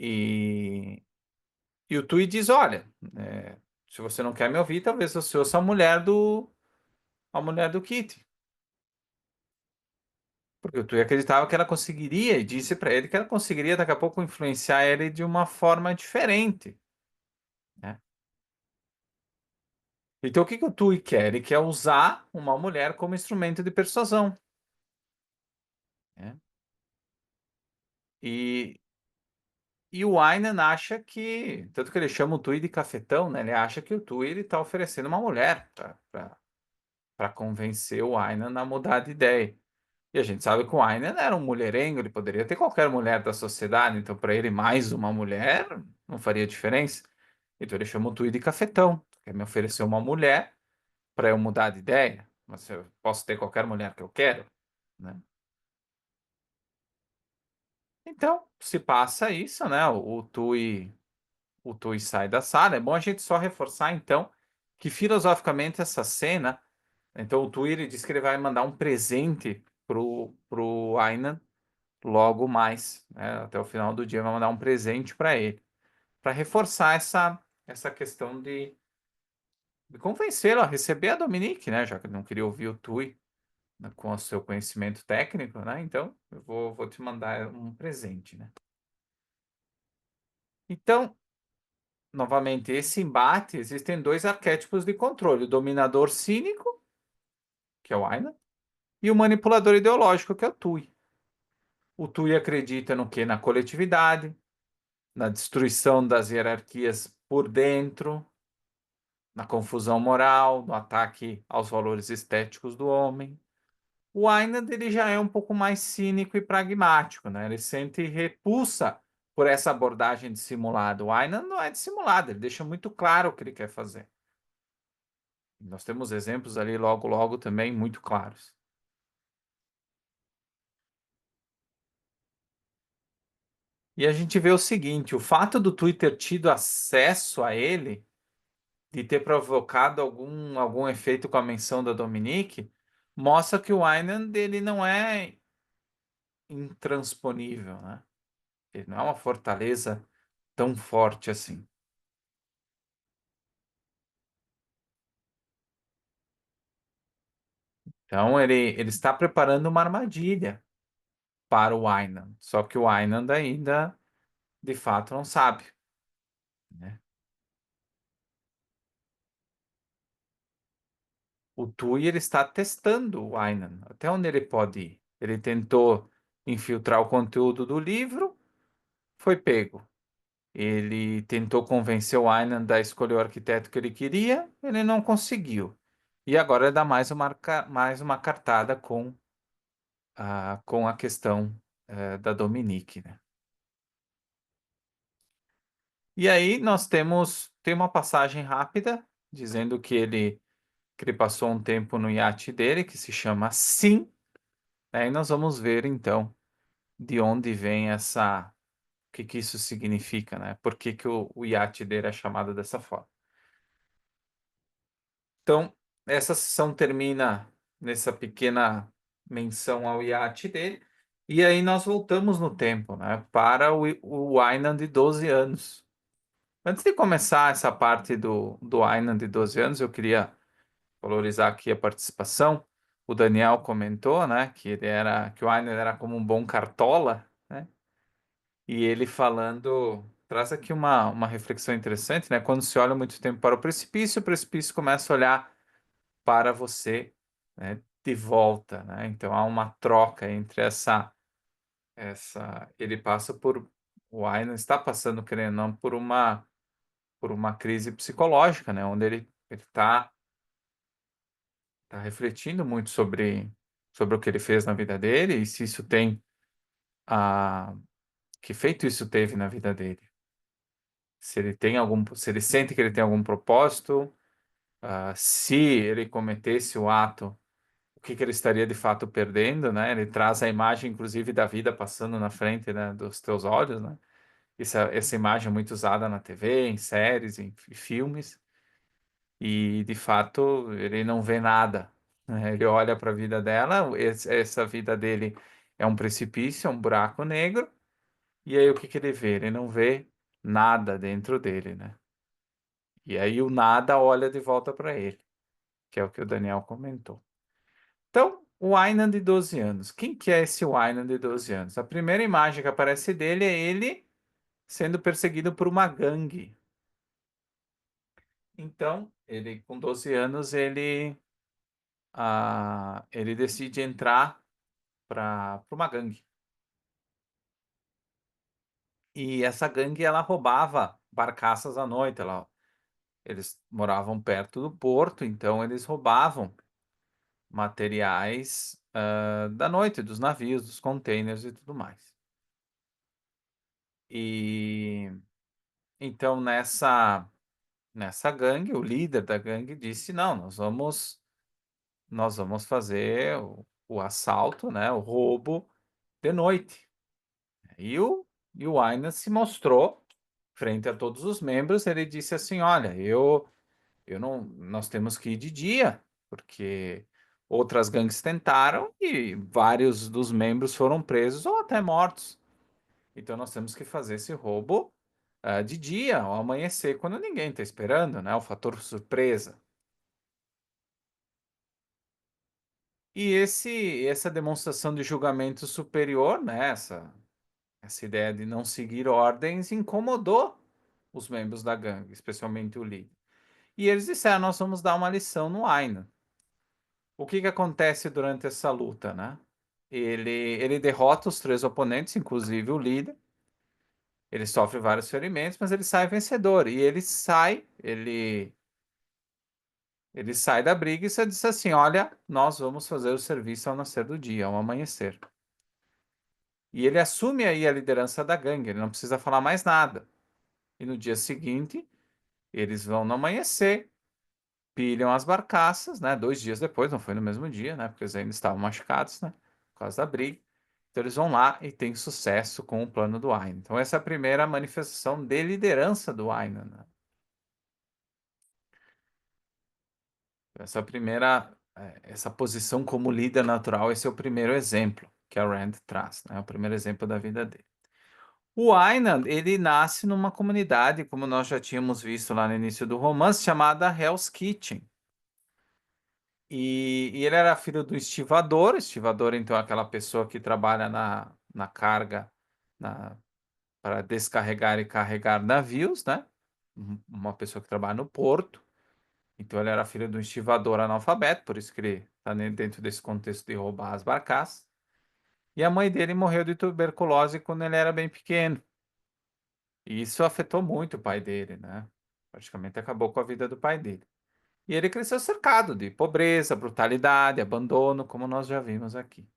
E, e o Tui diz, olha, se você não quer me ouvir, talvez você ouça a mulher do Keating. Porque o Tui acreditava que ela conseguiria, e disse para ele que ela conseguiria daqui a pouco influenciar ele de uma forma diferente, né? Então, o que que o Tui quer? Ele quer usar uma mulher como instrumento de persuasão, né? E, e o Aynan acha que, tanto que ele chama o Tui de cafetão, né? Ele acha que o Tui ele está oferecendo uma mulher para convencer o Aynan a mudar de ideia. E a gente sabe que o Aynan era um mulherengo, ele poderia ter qualquer mulher da sociedade, então para ele mais uma mulher não faria diferença. Então ele chama o Tui de cafetão, quer me oferecer uma mulher para eu mudar de ideia, mas eu posso ter qualquer mulher que eu quero, né? Então se passa isso, né? O Tui sai da sala. É bom a gente só reforçar então que filosoficamente essa cena, então o Tui ele diz que ele vai mandar um presente pro Aynan logo mais, né? Até o final do dia vai mandar um presente para ele, para reforçar essa questão de convencê-lo a receber a Dominique, né? Já que ele não queria ouvir o Tui, né, com o seu conhecimento técnico, né? Então eu vou te mandar um presente, né? Então novamente, esse embate, existem dois arquétipos de controle: o dominador cínico, que é o Aina, e o manipulador ideológico, que é o Tui. O Tui acredita no quê? Na coletividade, na destruição das hierarquias por dentro, na confusão moral, no ataque aos valores estéticos do homem. O Einand, ele já é um pouco mais cínico e pragmático, né? Ele sente repulsa por essa abordagem dissimulada. O Einand não é dissimulado, ele deixa muito claro o que ele quer fazer. Nós temos exemplos ali logo, logo também muito claros. E a gente vê o seguinte: o fato do Twitter ter tido acesso a ele, de ter provocado algum efeito com a menção da Dominique, mostra que o Einand, ele não é intransponível, né? Ele não é uma fortaleza tão forte assim. Então, ele está preparando uma armadilha para o Einand. Só que o Einand ainda, de fato, não sabe, né? O Tui, ele está testando o Einand, até onde ele pode ir. Ele tentou infiltrar o conteúdo do livro, foi pego. Ele tentou convencer o Einand a escolher o arquiteto que ele queria, ele não conseguiu. E agora ele dá mais uma cartada com a questão da Dominique, né? E aí nós tem uma passagem rápida dizendo que ele passou um tempo no iate dele, que se chama Sim. Aí nós vamos ver então de onde vem o que que isso significa, né? Por que que o iate dele é chamado dessa forma. Então, essa sessão termina nessa pequena menção ao iate dele, e aí nós voltamos no tempo, né? Para o Aynan de 12 anos. Antes de começar essa parte do Aynan de 12 anos, eu queria valorizar aqui a participação. O Daniel comentou, né, que o Aynan era como um bom cartola, né? E ele falando, traz aqui uma reflexão interessante, né? Quando se olha muito tempo para o precipício começa a olhar para você, né, de volta, né? Então há uma troca entre ele passa por o Aynan está passando, querendo ou não, por uma crise psicológica, né? Onde ele tá refletindo muito sobre o que ele fez na vida dele e se isso tem a que efeito isso teve na vida dele. Se ele sente que ele tem algum propósito, se ele cometesse o ato, o que que ele estaria de fato perdendo, né? Ele traz a imagem, inclusive, da vida passando na frente, né, dos teus olhos, né? Essa imagem é muito usada na TV, em séries, em filmes. E de fato ele não vê nada, né? Ele olha para a vida dela, essa vida dele é um precipício, é um buraco negro, e aí o que que ele vê? Ele não vê nada dentro dele, né? E aí o nada olha de volta para ele, que é o que o Daniel comentou. Então, o Aynan de 12 anos. Quem que é esse Aynan de 12 anos? A primeira imagem que aparece dele é ele sendo perseguido por uma gangue. Então, ele com 12 anos, ele decide entrar para uma gangue. E essa gangue ela roubava barcaças à noite. Eles moravam perto do porto, então eles roubavam materiais da noite, dos navios, dos containers e tudo mais. E então nessa gangue, o líder da gangue disse: não, nós vamos fazer o assalto, né, o roubo de noite. E o Aina se mostrou frente a todos os membros. Ele disse assim: olha, eu não, nós temos que ir de dia, porque outras gangues tentaram e vários dos membros foram presos ou até mortos. Então nós temos que fazer esse roubo de dia, ao amanhecer, quando ninguém está esperando, né? O fator surpresa. E essa demonstração de julgamento superior, né? Essa ideia de não seguir ordens incomodou os membros da gangue, especialmente o líder. E eles disseram: nós vamos dar uma lição no Aina. O que que acontece durante essa luta, né? Ele derrota os três oponentes, inclusive o líder. Ele sofre vários ferimentos, mas ele sai vencedor. E ele sai da briga e você diz assim: olha, nós vamos fazer o serviço ao nascer do dia, ao amanhecer. E ele assume aí a liderança da gangue, ele não precisa falar mais nada. E no dia seguinte, eles vão no amanhecer, pilham as barcaças, né? 2 dias depois, não foi no mesmo dia, né? Porque eles ainda estavam machucados, né? Por causa da briga. Então eles vão lá e têm sucesso com o plano do Aina. Então essa é a primeira manifestação de liderança do Aina, né? Essa posição como líder natural, esse é o primeiro exemplo que a Rand traz, né? O primeiro exemplo da vida dele. O Aynan, ele nasce numa comunidade, como nós já tínhamos visto lá no início do romance, chamada Hell's Kitchen. E ele era filho do estivador. Estivador, então, é aquela pessoa que trabalha na carga, para descarregar e carregar navios, né? Uma pessoa que trabalha no porto. Então, ele era filho de um estivador analfabeto, por isso que ele está dentro desse contexto de roubar as barcaças. E a mãe dele morreu de tuberculose quando ele era bem pequeno. E isso afetou muito o pai dele, né? Praticamente acabou com a vida do pai dele. E ele cresceu cercado de pobreza, brutalidade, abandono, como nós já vimos aqui.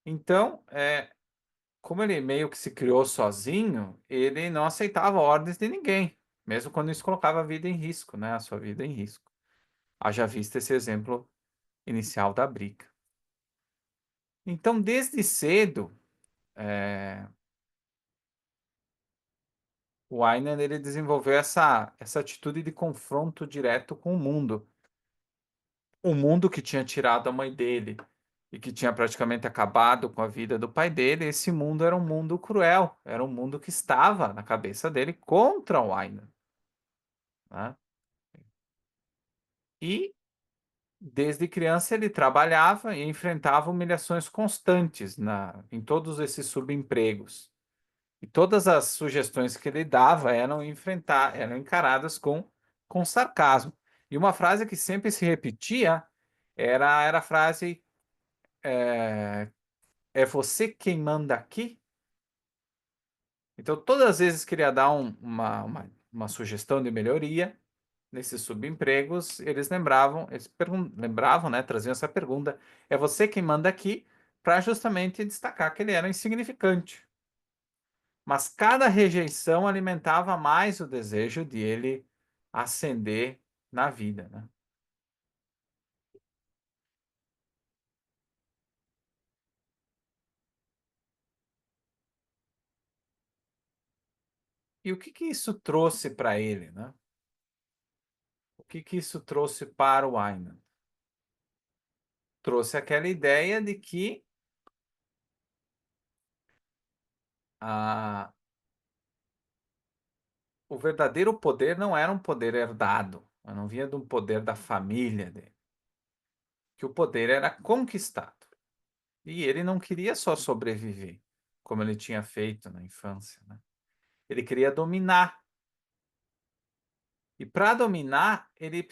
Então, como ele meio que se criou sozinho, ele não aceitava ordens de ninguém, mesmo quando isso colocava a vida em risco, né? A sua vida em risco. Haja visto esse exemplo inicial da briga. Então, desde cedo, é, o Aina ele desenvolveu essa atitude de confronto direto com o mundo. O mundo que tinha tirado a mãe dele e que tinha praticamente acabado com a vida do pai dele, esse mundo era um mundo cruel, era um mundo que estava na cabeça dele contra o Aina, né? E desde criança ele trabalhava e enfrentava humilhações constantes em todos esses subempregos. E todas as sugestões que ele dava eram encaradas com sarcasmo. E uma frase que sempre se repetia era a frase: é você quem manda aqui? Então, todas as vezes que ele ia dar uma sugestão de melhoria nesses subempregos, lembravam, né, traziam essa pergunta: é você quem manda aqui? Para justamente destacar que ele era insignificante. Mas cada rejeição alimentava mais o desejo de ele ascender na vida, né? E o que que isso trouxe para ele, né? O que que isso trouxe para o Ayman? Trouxe aquela ideia de que a, o verdadeiro poder não era um poder herdado, não vinha de um poder da família dele, que o poder era conquistado. E ele não queria só sobreviver, como ele tinha feito na infância, né? Ele queria dominar. E para dominar, ele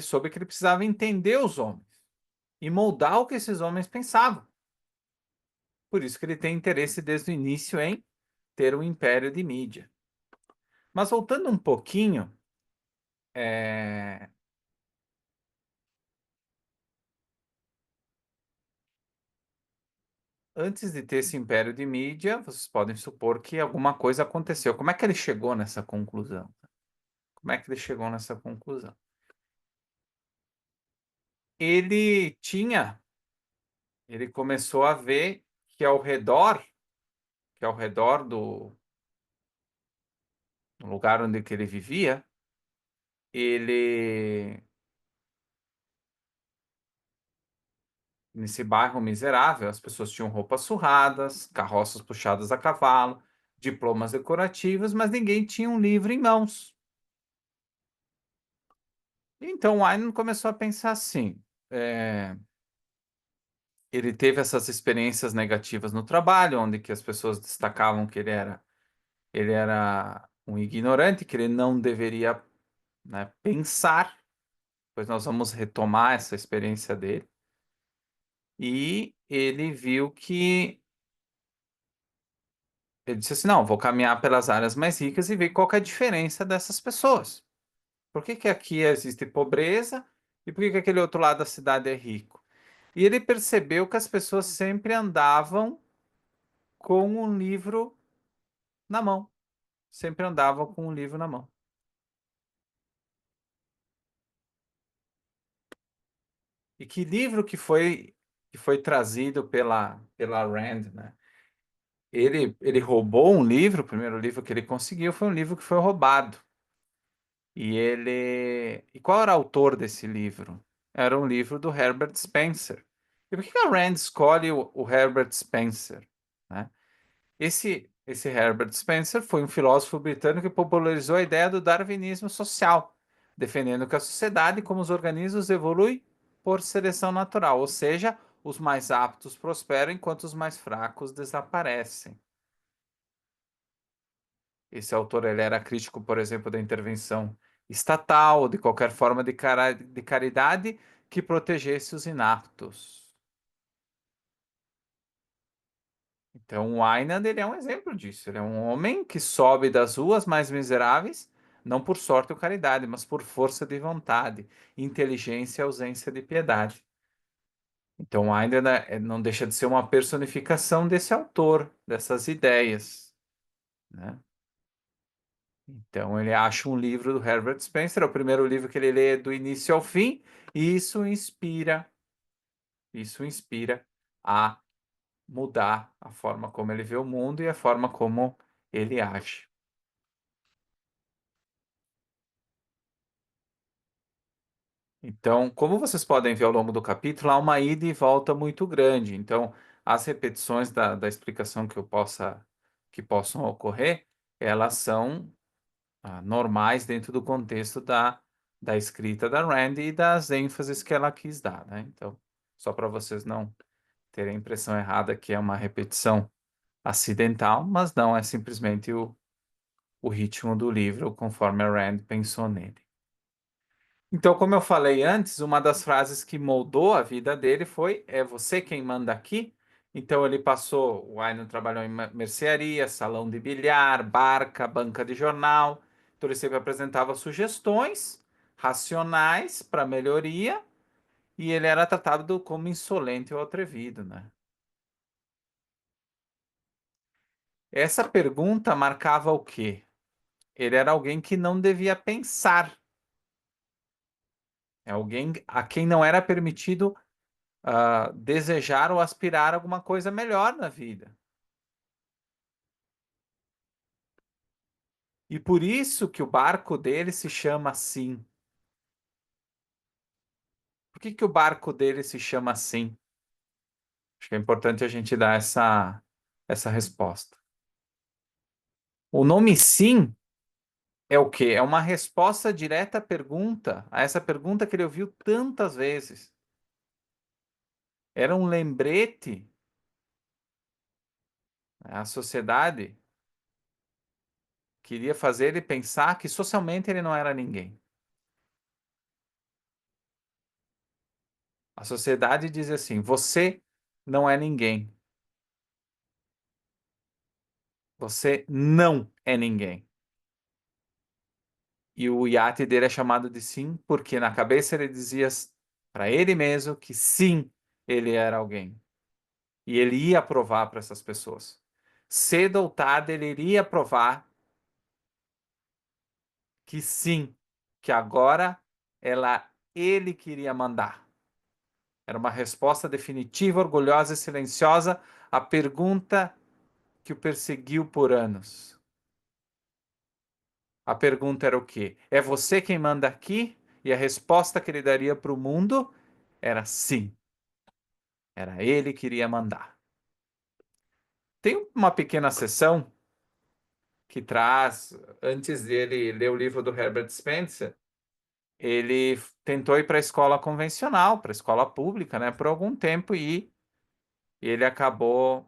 soube que ele precisava entender os homens e moldar o que esses homens pensavam. Por isso que ele tem interesse desde o início em ter um império de mídia. Mas voltando um pouquinho, é, antes de ter esse império de mídia, vocês podem supor que alguma coisa aconteceu. Como é que ele chegou nessa conclusão? Como é que ele chegou nessa conclusão? Ele tinha, ele começou a ver que ao redor do lugar onde que ele vivia, ele, nesse bairro miserável, as pessoas tinham roupas surradas, carroças puxadas a cavalo, diplomas decorativos, mas ninguém tinha um livro em mãos. Então, o Aynon começou a pensar assim. Ele teve essas experiências negativas no trabalho, onde que as pessoas destacavam que ele era um ignorante que ele não deveria, né, pensar, pois nós vamos retomar essa experiência dele. E ele viu que ele disse assim: não, vou caminhar pelas áreas mais ricas e ver qual que é a diferença dessas pessoas. Por que que aqui existe pobreza e por que que aquele outro lado da cidade é rico? E ele percebeu que as pessoas sempre andavam com um livro na mão, sempre andavam com um livro na mão. E que livro que foi trazido pela Rand, né? Ele roubou um livro, o primeiro livro que ele conseguiu foi um livro que foi roubado. E qual era o autor desse livro? Era um livro do Herbert Spencer. E por que que a Rand escolhe o Herbert Spencer, né? Esse Herbert Spencer foi um filósofo britânico que popularizou a ideia do darwinismo social, defendendo que a sociedade, como os organismos, evolui por seleção natural, ou seja, os mais aptos prosperam enquanto os mais fracos desaparecem. Esse autor ele era crítico, por exemplo, da intervenção estatal, de qualquer forma de caridade que protegesse os inaptos. Então, o Aynan, ele é um exemplo disso. Ele é um homem que sobe das ruas mais miseráveis, não por sorte ou caridade, mas por força de vontade, inteligência e ausência de piedade. Então, o Aynan não deixa de ser uma personificação desse autor, dessas ideias, né? Então, ele acha um livro do Herbert Spencer, é o primeiro livro que ele lê do início ao fim, e isso inspira a mudar a forma como ele vê o mundo e a forma como ele age. Então, como vocês podem ver ao longo do capítulo, há uma ida e volta muito grande. Então, as repetições da explicação que possam ocorrer, elas são normais dentro do contexto da escrita da Rand e das ênfases que ela quis dar, né? Então, só para vocês não terem a impressão errada que é uma repetição acidental, mas não, é simplesmente o ritmo do livro, conforme a Rand pensou nele. Então, como eu falei antes, uma das frases que moldou a vida dele foi: é você quem manda aqui? Então, ele passou, o Aynon trabalhou em mercearia, salão de bilhar, barca, banca de jornal. Então, ele sempre apresentava sugestões racionais para melhoria e ele era tratado como insolente ou atrevido, né? Essa pergunta marcava o quê? Ele era alguém que não devia pensar, é alguém a quem não era permitido desejar ou aspirar alguma coisa melhor na vida. E por isso que o barco dele se chama assim. Por que que o barco dele se chama assim? Acho que é importante a gente dar essa resposta. O nome sim é o quê? É uma resposta direta à pergunta, a essa pergunta que ele ouviu tantas vezes. Era um lembrete à sociedade, queria fazer ele pensar que socialmente ele não era ninguém. A sociedade diz assim: você não é ninguém. Você não é ninguém. E o iate dele é chamado de sim, porque na cabeça ele dizia para ele mesmo que sim, ele era alguém. E ele ia provar para essas pessoas. Cedo ou tarde ele iria provar que sim, que agora ele queria mandar. Era uma resposta definitiva, orgulhosa e silenciosa à pergunta que o perseguiu por anos. A pergunta era o quê? É você quem manda aqui? E a resposta que ele daria para o mundo era sim. Era ele que iria mandar. Tem uma pequena sessão que traz, antes dele ler o livro do Herbert Spencer, ele tentou ir para a escola convencional, para a escola pública, né, por algum tempo e ele acabou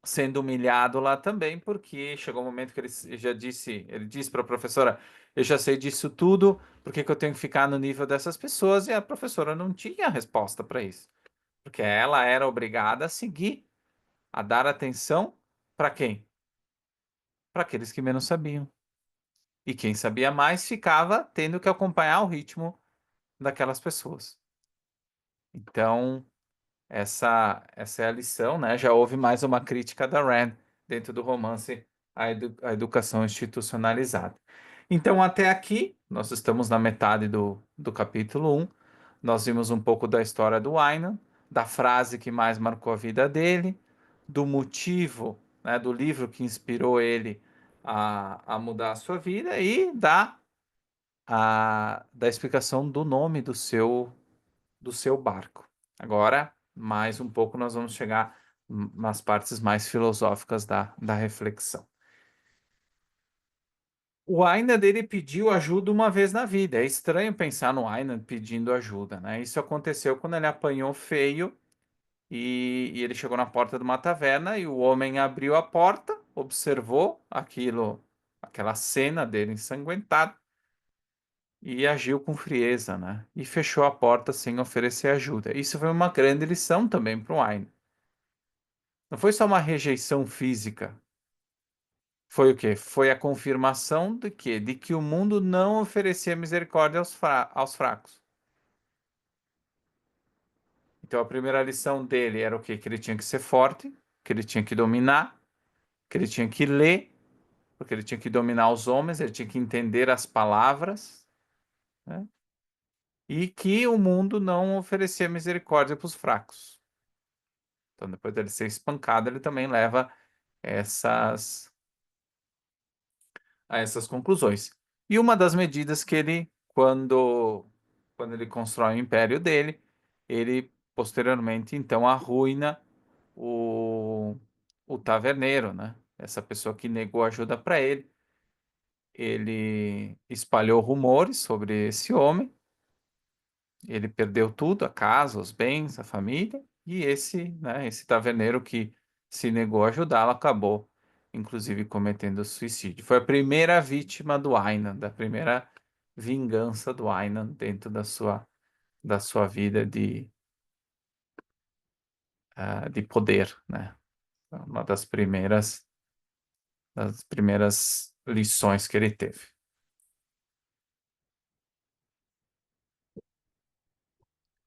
sendo humilhado lá também, porque chegou um momento que ele já disse, ele disse para a professora, eu já sei disso tudo, por que que eu tenho que ficar no nível dessas pessoas? E a professora não tinha resposta para isso, porque ela era obrigada a seguir, a dar atenção para quem? Para aqueles que menos sabiam. E quem sabia mais ficava tendo que acompanhar o ritmo daquelas pessoas. Então, essa é a lição, né? Já houve mais uma crítica da Rand dentro do romance A Educação Institucionalizada. Então, até aqui, nós estamos na metade do capítulo um. Nós vimos um pouco da história do Aynan, da frase que mais marcou a vida dele, do motivo, né, do livro que inspirou ele a mudar a sua vida e da explicação do nome do seu barco. Agora, mais um pouco, nós vamos chegar nas partes mais filosóficas da reflexão. O Ainan dele pediu ajuda uma vez na vida. É estranho pensar no Ainan pedindo ajuda, né? Isso aconteceu quando ele apanhou feio e ele chegou na porta de uma taverna e o homem abriu a porta, observou aquela cena dele ensanguentado e agiu com frieza, né? E fechou a porta sem oferecer ajuda. Isso foi uma grande lição também para o Ainan. Não foi só uma rejeição física. Foi o quê? Foi a confirmação de quê? De que o mundo não oferecia misericórdia aos fracos. Então a primeira lição dele era o quê? Que ele tinha que ser forte, que ele tinha que dominar, que ele tinha que ler, porque ele tinha que dominar os homens, ele tinha que entender as palavras, né? E que o mundo não oferecia misericórdia para os fracos. Então depois dele ser espancado, ele também leva essas a essas conclusões. E uma das medidas que ele, quando ele constrói o império dele, ele posteriormente então arruína o, o taverneiro, né? Essa pessoa que negou ajuda para ele. Ele espalhou rumores sobre esse homem. Ele perdeu tudo, a casa, os bens, a família, e esse taverneiro que se negou a ajudá-lo acabou, inclusive, cometendo suicídio. Foi a primeira vítima do Aynan, da primeira vingança do Aynan dentro da sua vida de poder, né? Uma das primeiras lições que ele teve.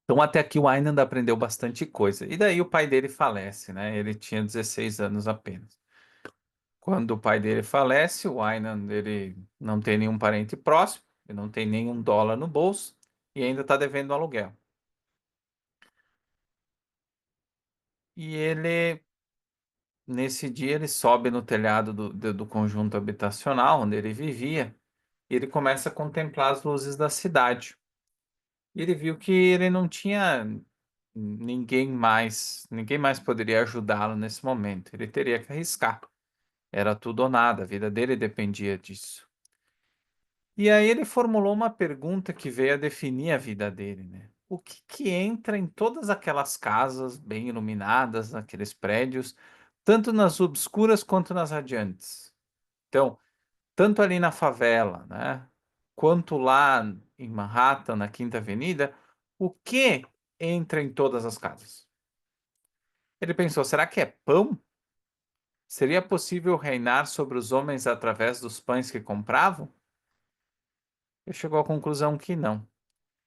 Então, até aqui o Aynan aprendeu bastante coisa. E daí o pai dele falece, né? Ele tinha 16 anos apenas. Quando o pai dele falece, o Aynan, ele não tem nenhum parente próximo, ele não tem nenhum dólar no bolso e ainda está devendo aluguel. E ele, nesse dia, ele sobe no telhado do conjunto habitacional onde ele vivia e ele começa a contemplar as luzes da cidade. E ele viu que ele não tinha ninguém mais poderia ajudá-lo nesse momento. Ele teria que arriscar. Era tudo ou nada, a vida dele dependia disso. E aí ele formulou uma pergunta que veio a definir a vida dele, né? O que que entra em todas aquelas casas bem iluminadas, naqueles prédios, tanto nas obscuras quanto nas radiantes? Então, tanto ali na favela, né? Quanto lá em Manhattan, na Quinta Avenida, o que entra em todas as casas? Ele pensou, será que é pão? Seria possível reinar sobre os homens através dos pães que compravam? Ele chegou à conclusão que não.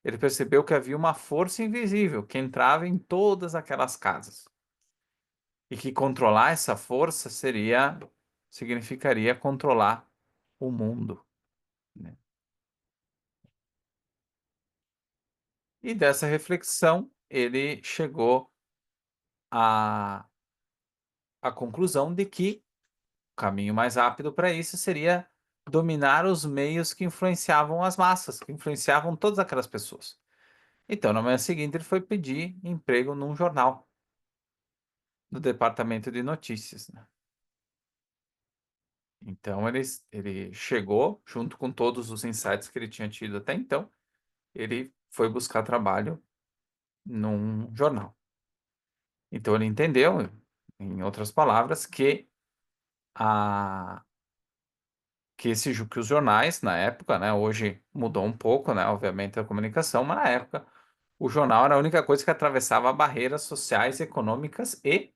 Ele percebeu que havia uma força invisível que entrava em todas aquelas casas e que controlar essa força significaria controlar o mundo, né? E dessa reflexão ele chegou à conclusão de que o caminho mais rápido para isso seria dominar os meios que influenciavam as massas, que influenciavam todas aquelas pessoas. Então, na manhã seguinte, ele foi pedir emprego num jornal, no departamento de notícias, né? Então ele chegou, junto com todos os insights que ele tinha tido até então, ele foi buscar trabalho num jornal. Então ele entendeu, em outras palavras, a, que os jornais, na época, né, hoje mudou um pouco, né, obviamente, a comunicação, mas na época o jornal era a única coisa que atravessava barreiras sociais, econômicas e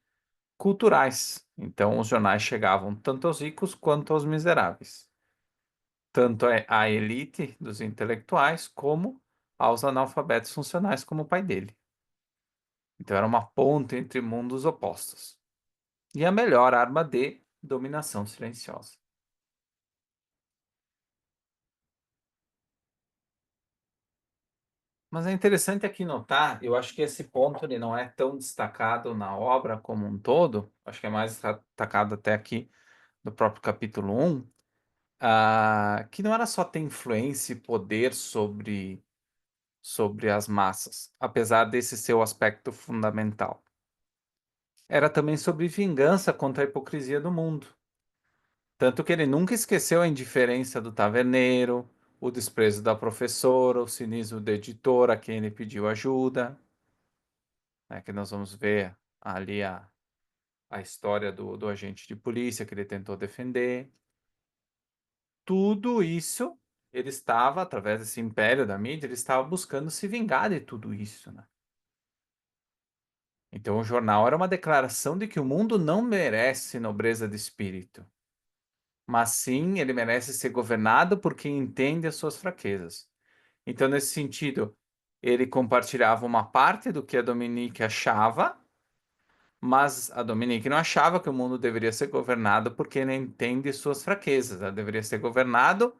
culturais. Então, os jornais chegavam tanto aos ricos quanto aos miseráveis, tanto à elite dos intelectuais como aos analfabetos funcionais, como o pai dele. Então, era uma ponte entre mundos opostos. E a melhor arma de dominação silenciosa. Mas é interessante aqui notar, eu acho que esse ponto ele não é tão destacado na obra como um todo, acho que é mais destacado até aqui no próprio capítulo um, que não era só ter influência e poder sobre as massas, apesar desse ser o aspecto fundamental. Era também sobre vingança contra a hipocrisia do mundo. Tanto que ele nunca esqueceu a indiferença do taverneiro, o desprezo da professora, o cinismo do editor a quem ele pediu ajuda, né, que nós vamos ver ali a história do agente de polícia que ele tentou defender. Tudo isso, ele estava, através desse império da mídia, ele estava buscando se vingar de tudo isso, né? Então, o jornal era uma declaração de que o mundo não merece nobreza de espírito, mas sim ele merece ser governado por quem entende as suas fraquezas. Então, nesse sentido, ele compartilhava uma parte do que a Dominique achava, mas a Dominique não achava que o mundo deveria ser governado porque ele entende suas fraquezas. Ela deveria ser governado,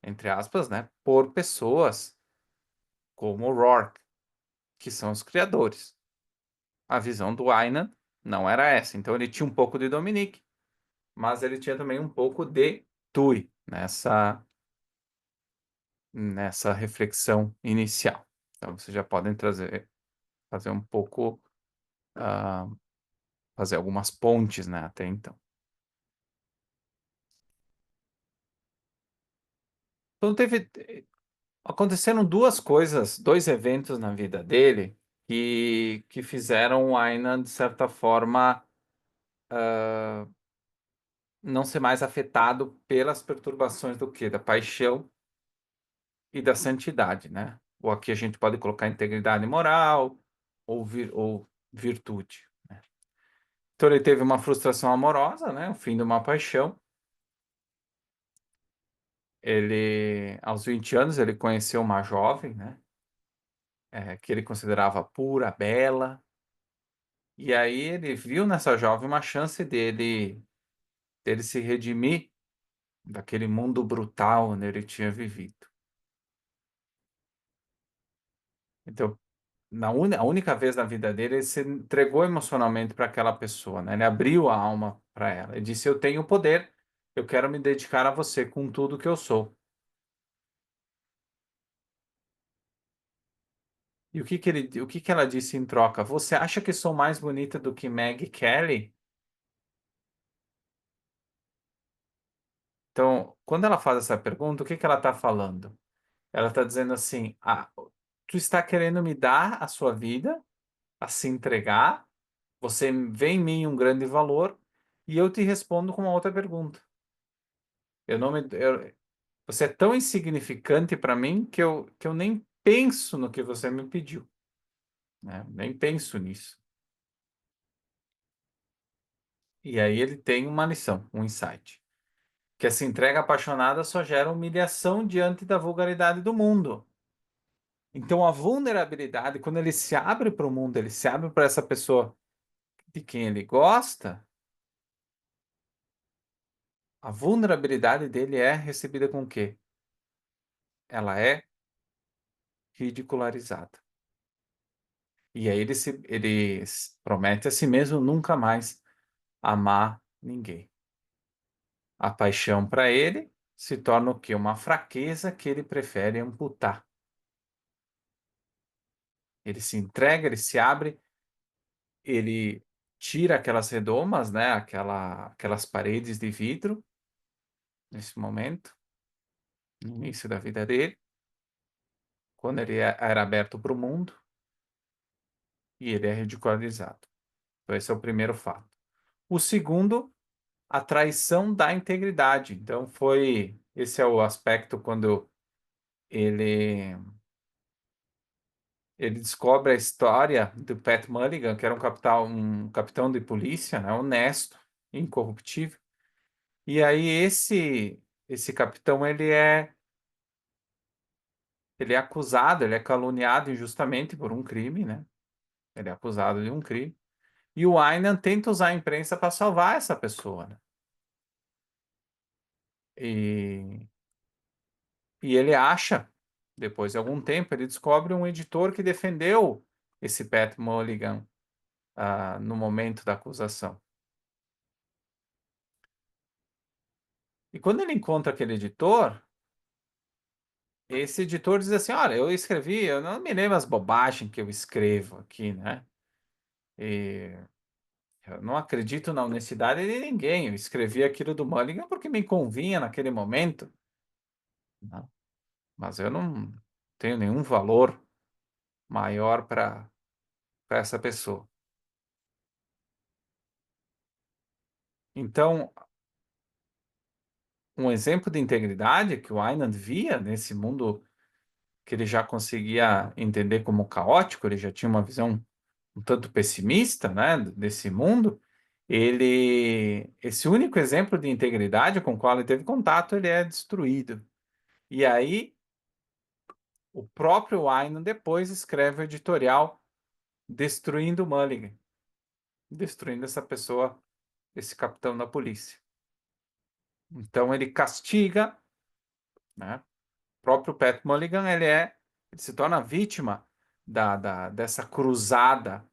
entre aspas, né, por pessoas como o Rourke, que são os criadores. A visão do Aynan não era essa. Então ele tinha um pouco de Dominique, mas ele tinha também um pouco de Tui nessa reflexão inicial. Então vocês já podem fazer um pouco, ah, fazer algumas pontes, né, até então. Então aconteceram duas coisas, dois eventos na vida dele que fizeram o Aynan, de certa forma, não ser mais afetado pelas perturbações do quê? Da paixão e da santidade, né? Ou aqui a gente pode colocar integridade moral ou virtude, né? Então ele teve uma frustração amorosa, né? O fim de uma paixão. Ele, aos 20 anos, ele conheceu uma jovem, né? Que ele considerava pura, bela. E aí ele viu nessa jovem uma chance dele se redimir daquele mundo brutal onde ele tinha vivido. Então, a única vez na vida dele, ele se entregou emocionalmente para aquela pessoa, né? Ele abriu a alma para ela. Ele disse: Eu tenho poder, eu quero me dedicar a você com tudo que eu sou. E o que que ela disse em troca? Você acha que sou mais bonita do que Maggie Kelly? Então, quando ela faz essa pergunta, o que que ela está falando? Ela está dizendo assim: tu está querendo me dar a sua vida, a se entregar, você vê em mim um grande valor, e eu te respondo com uma outra pergunta. Eu não me, eu, Você é tão insignificante para mim que eu nem penso no que você me pediu, né? Nem penso nisso. E aí ele tem uma lição, um insight, que essa entrega apaixonada só gera humilhação diante da vulgaridade do mundo. Então a vulnerabilidade, quando ele se abre para o mundo, ele se abre para essa pessoa de quem ele gosta, a vulnerabilidade dele é recebida com o quê? Ela é ridicularizada. E aí ele promete a si mesmo nunca mais amar ninguém. A paixão para ele se torna o quê? Uma fraqueza que ele prefere amputar. Ele se entrega, ele se abre, ele tira aquelas redomas, né? Aquelas paredes de vidro, nesse momento, no início da vida dele, quando ele era aberto para o mundo, e ele é ridicularizado. Então, esse é o primeiro fato. O segundo, a traição da integridade. Então, esse é o aspecto quando ele, ele descobre a história do Pat Mulligan, que era um capitão de polícia, né, honesto, incorruptível. E aí esse capitão, ele é acusado, ele é caluniado injustamente por um crime, né? Ele é acusado de um crime. E o Aynan tenta usar a imprensa para salvar essa pessoa, né? E, e ele acha, depois de algum tempo, ele descobre um editor que defendeu esse Pat Mulligan, no momento da acusação. E quando ele encontra aquele editor, esse editor diz assim: Olha, eu não me lembro as bobagens que eu escrevo aqui, né? E eu não acredito na honestidade de ninguém. Eu escrevi aquilo do Mulligan porque me convinha naquele momento, né? Mas eu não tenho nenhum valor maior para essa pessoa. Então, um exemplo de integridade que o Aynan via nesse mundo que ele já conseguia entender como caótico, ele já tinha uma visão um tanto pessimista, né, desse mundo. Esse único exemplo de integridade com o qual ele teve contato, ele é destruído. E aí, o próprio Aynan depois escreve o editorial destruindo Mulligan, destruindo essa pessoa, esse capitão da polícia. Então ele castiga, né? O próprio Pat Mulligan, ele se torna vítima dessa cruzada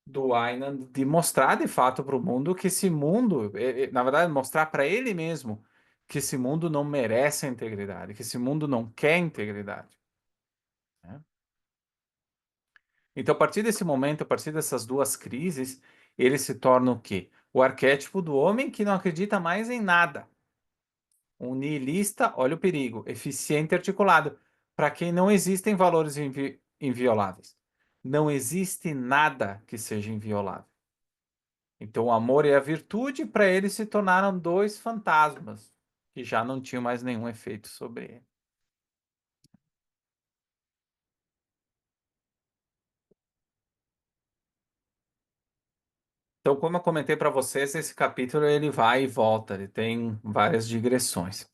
do Aynan de mostrar de fato para o mundo que esse mundo, na verdade, mostrar para ele mesmo que esse mundo não merece a integridade, que esse mundo não quer integridade, né? Então, a partir desse momento, a partir dessas duas crises, ele se torna o quê? O arquétipo do homem que não acredita mais em nada. Um nihilista, olha o perigo, eficiente e articulado, para quem não existem valores invioláveis. Não existe nada que seja inviolável. Então, o amor e a virtude, para ele, se tornaram dois fantasmas que já não tinham mais nenhum efeito sobre ele. Então, como eu comentei para vocês, esse capítulo ele vai e volta, ele tem várias digressões.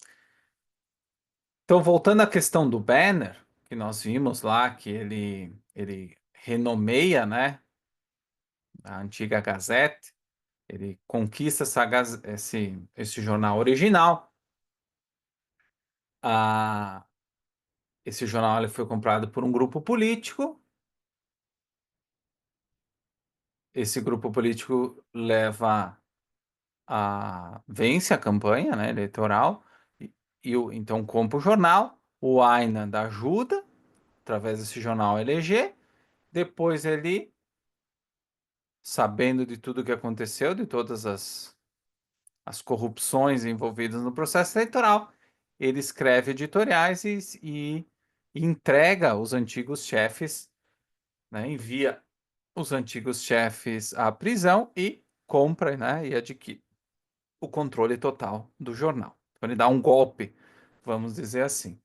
Então, voltando à questão do banner, que nós vimos lá, que ele renomeia, né, a antiga Gazette, ele conquista esse jornal original. Ah, esse jornal ele foi comprado por um grupo político. Esse grupo político vence a campanha, né, eleitoral, então compra o jornal, o Aynan ajuda, através desse jornal, a eleger. Depois ele, sabendo de tudo que aconteceu, de todas as corrupções envolvidas no processo eleitoral, ele escreve editoriais e entrega os antigos chefes, né, envia os antigos chefes à prisão e compra, né, e adquire o controle total do jornal. Então, ele dá um golpe, vamos dizer assim.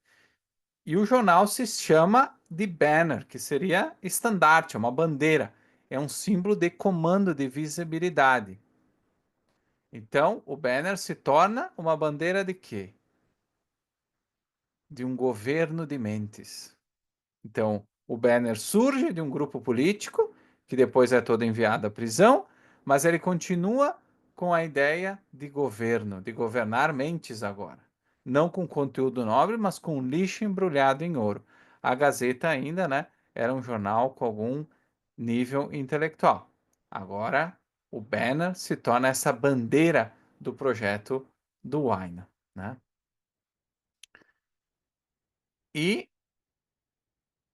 E o jornal se chama de banner, que seria estandarte, é uma bandeira, é um símbolo de comando de visibilidade. Então, o banner se torna uma bandeira de quê? De um governo de mentes. Então, o banner surge de um grupo político, que depois é todo enviado à prisão, mas ele continua com a ideia de governo, de governar mentes agora. Não com conteúdo nobre, mas com lixo embrulhado em ouro. A Gazeta ainda, né, era um jornal com algum nível intelectual. Agora, o banner se torna essa bandeira do projeto do Wine, né? E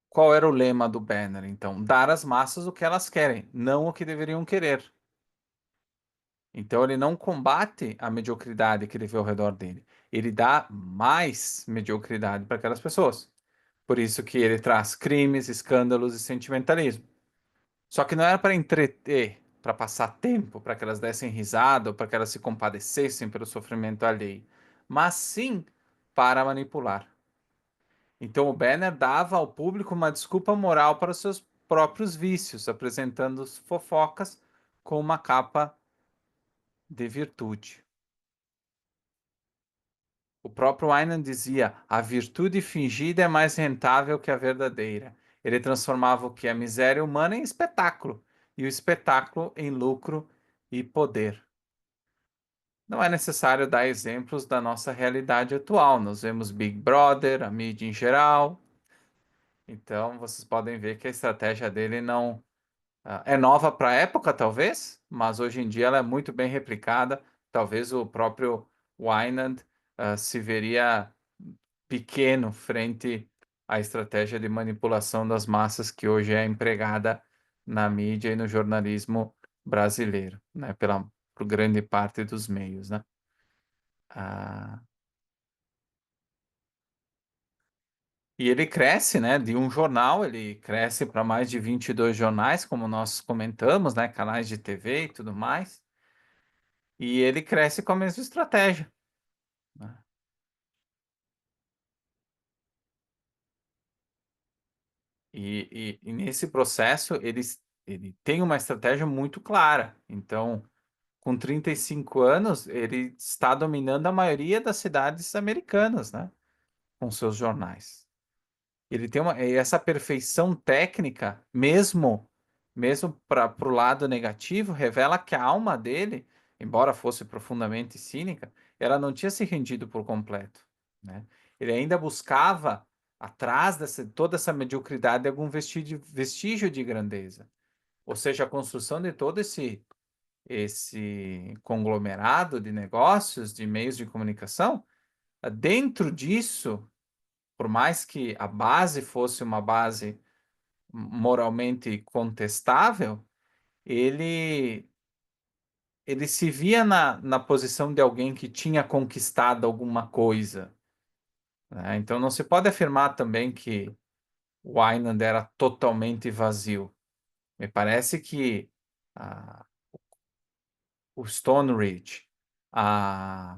qual era o lema do banner, então? Dar às massas o que elas querem, não o que deveriam querer. Então ele não combate a mediocridade que ele vê ao redor dele. Ele dá mais mediocridade para aquelas pessoas. Por isso que ele traz crimes, escândalos e sentimentalismo. Só que não era para entreter, para passar tempo, para que elas dessem risada ou para que elas se compadecessem pelo sofrimento alheio, mas sim para manipular. Então o Banner dava ao público uma desculpa moral para os seus próprios vícios, apresentando fofocas com uma capa de virtude. O próprio Wyman dizia: a virtude fingida é mais rentável que a verdadeira. Ele transformava o que é miséria humana em espetáculo, e o espetáculo em lucro e poder. Não é necessário dar exemplos da nossa realidade atual. Nós vemos Big Brother, a mídia em geral. Então, vocês podem ver que a estratégia dele não é nova para a época, talvez, mas hoje em dia ela é muito bem replicada. Talvez o próprio Winand se veria pequeno frente à estratégia de manipulação das massas que hoje é empregada na mídia e no jornalismo brasileiro, né, por grande parte dos meios, né? Ah, e ele cresce, né, de um jornal, ele cresce para mais de 22 jornais, como nós comentamos, né, canais de TV e tudo mais, e ele cresce com a mesma estratégia, né? E nesse processo ele tem uma estratégia muito clara. Então, com 35 anos, ele está dominando a maioria das cidades americanas, né? Com seus jornais. Ele tem essa perfeição técnica, mesmo para o lado negativo, revela que a alma dele, embora fosse profundamente cínica, ela não tinha se rendido por completo, né? Ele ainda buscava, atrás dessa, toda essa mediocridade, algum vestígio de grandeza. Ou seja, a construção de todo esse conglomerado de negócios, de meios de comunicação, dentro disso, por mais que a base fosse uma base moralmente contestável, ele ele se via na posição de alguém que tinha conquistado alguma coisa, né? Então não se pode afirmar também que o Island era totalmente vazio. Me parece que ah, o Stone Ridge,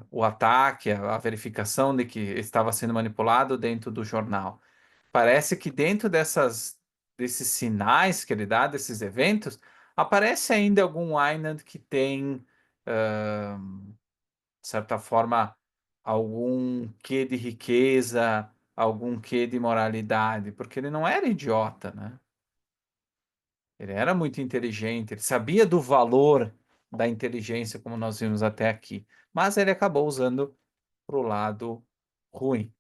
o ataque, a verificação de que estava sendo manipulado dentro do jornal. Parece que dentro desses sinais que ele dá, desses eventos, aparece ainda algum Island que tem, de certa forma, algum quê de riqueza, algum quê de moralidade, porque ele não era idiota, né? Ele era muito inteligente, ele sabia do valor da inteligência, como nós vimos até aqui, mas ele acabou usando para o lado ruim.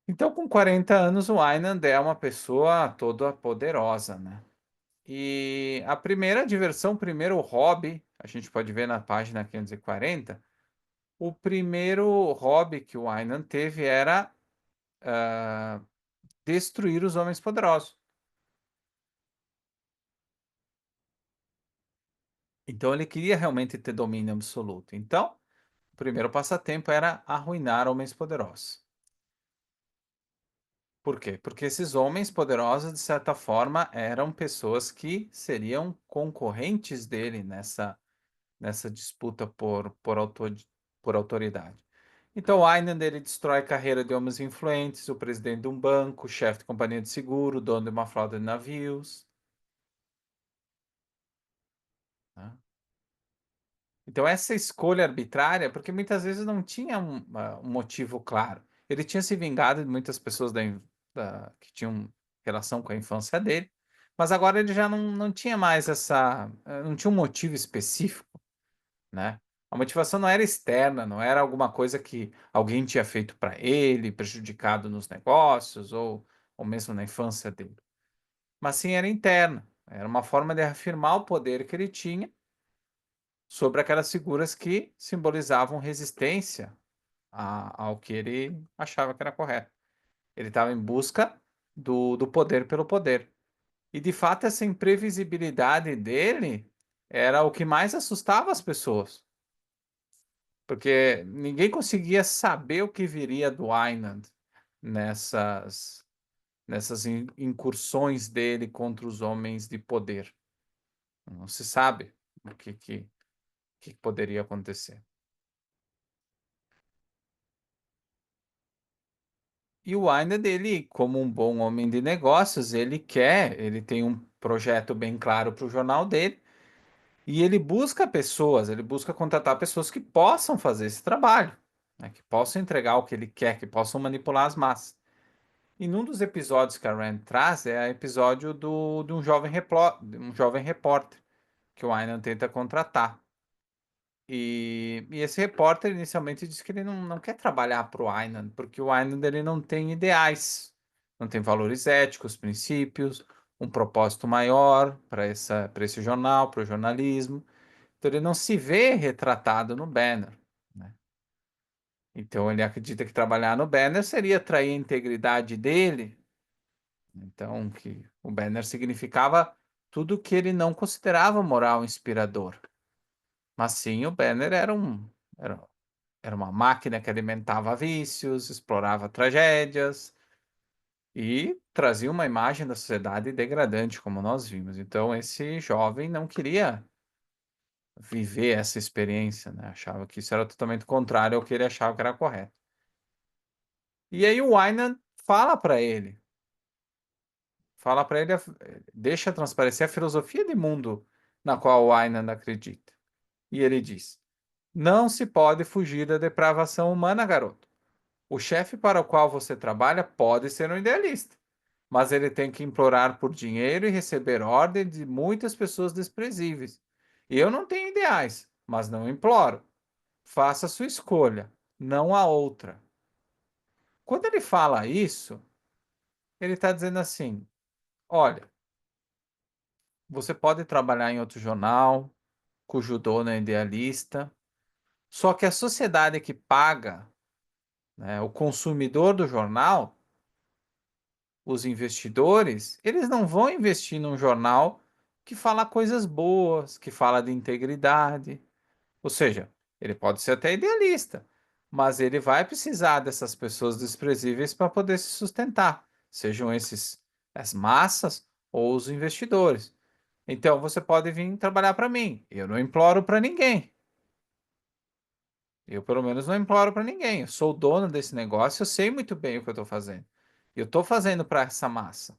Então, com 40 anos, o Aynan é uma pessoa toda poderosa, né? E a primeira diversão, o primeiro hobby, a gente pode ver na página 540, o primeiro hobby que o Aynan teve era destruir os homens poderosos. Então, ele queria realmente ter domínio absoluto. Então, o primeiro passatempo era arruinar homens poderosos. Por quê? Porque esses homens poderosos, de certa forma, eram pessoas que seriam concorrentes dele nessa disputa por autoridade. Então, o Aynan, ele destrói a carreira de homens influentes, o presidente de um banco, o chefe de companhia de seguro, o dono de uma frota de navios, né? Então, essa escolha arbitrária, porque muitas vezes não tinha um motivo claro. Ele tinha se vingado de muitas pessoas que tinham relação com a infância dele, mas agora ele já não tinha mais não tinha um motivo específico, né? A motivação não era externa, não era alguma coisa que alguém tinha feito para ele, prejudicado nos negócios ou mesmo na infância dele, mas sim era interna. Era uma forma de afirmar o poder que ele tinha sobre aquelas figuras que simbolizavam resistência ao que ele achava que era correto. Ele estava em busca do poder pelo poder. E de fato, essa imprevisibilidade dele era o que mais assustava as pessoas, porque ninguém conseguia saber o que viria do Einand nessas incursões dele contra os homens de poder. Não se sabe o que poderia acontecer. E o Wyner, ele, como um bom homem de negócios, ele tem um projeto bem claro para o jornal dele, e ele busca pessoas, ele busca contratar pessoas que possam fazer esse trabalho, né, que possam entregar o que ele quer, que possam manipular as massas. E num dos episódios que a Rand traz é o episódio de um jovem repórter que o Wyner tenta contratar. E esse repórter inicialmente disse que ele não quer trabalhar para o Aynan, porque o Aynan ele não tem ideais, não tem valores éticos, princípios, um propósito maior para esse jornal, para o jornalismo. Então ele não se vê retratado no Banner, né? Então ele acredita que trabalhar no Banner seria trair a integridade dele. Então que o Banner significava tudo que ele não considerava moral inspirador. Mas sim, o Banner era Era uma máquina que alimentava vícios, explorava tragédias e trazia uma imagem da sociedade degradante, como nós vimos. Então, esse jovem não queria viver essa experiência, né? Achava que isso era totalmente contrário ao que ele achava que era correto. E aí o Wynan fala para ele, deixa transparecer a filosofia de mundo na qual o Wynan acredita. E ele diz: Não se pode fugir da depravação humana, garoto. O chefe para o qual você trabalha pode ser um idealista, mas ele tem que implorar por dinheiro e receber ordem de muitas pessoas desprezíveis. Eu não tenho ideais, mas não imploro. Faça a sua escolha, não a outra. Quando ele fala isso, ele está dizendo assim: olha, você pode trabalhar em outro jornal, cujo dono é idealista, só que a sociedade que paga, né, o consumidor do jornal, os investidores, eles não vão investir num jornal que fala coisas boas, que fala de integridade. Ou seja, ele pode ser até idealista, mas ele vai precisar dessas pessoas desprezíveis para poder se sustentar, sejam esses as massas ou os investidores. Então você pode vir trabalhar para mim. Eu não imploro para ninguém. Eu, pelo menos, não imploro para ninguém. Eu sou o dono desse negócio, eu sei muito bem o que eu estou fazendo. Eu estou fazendo para essa massa.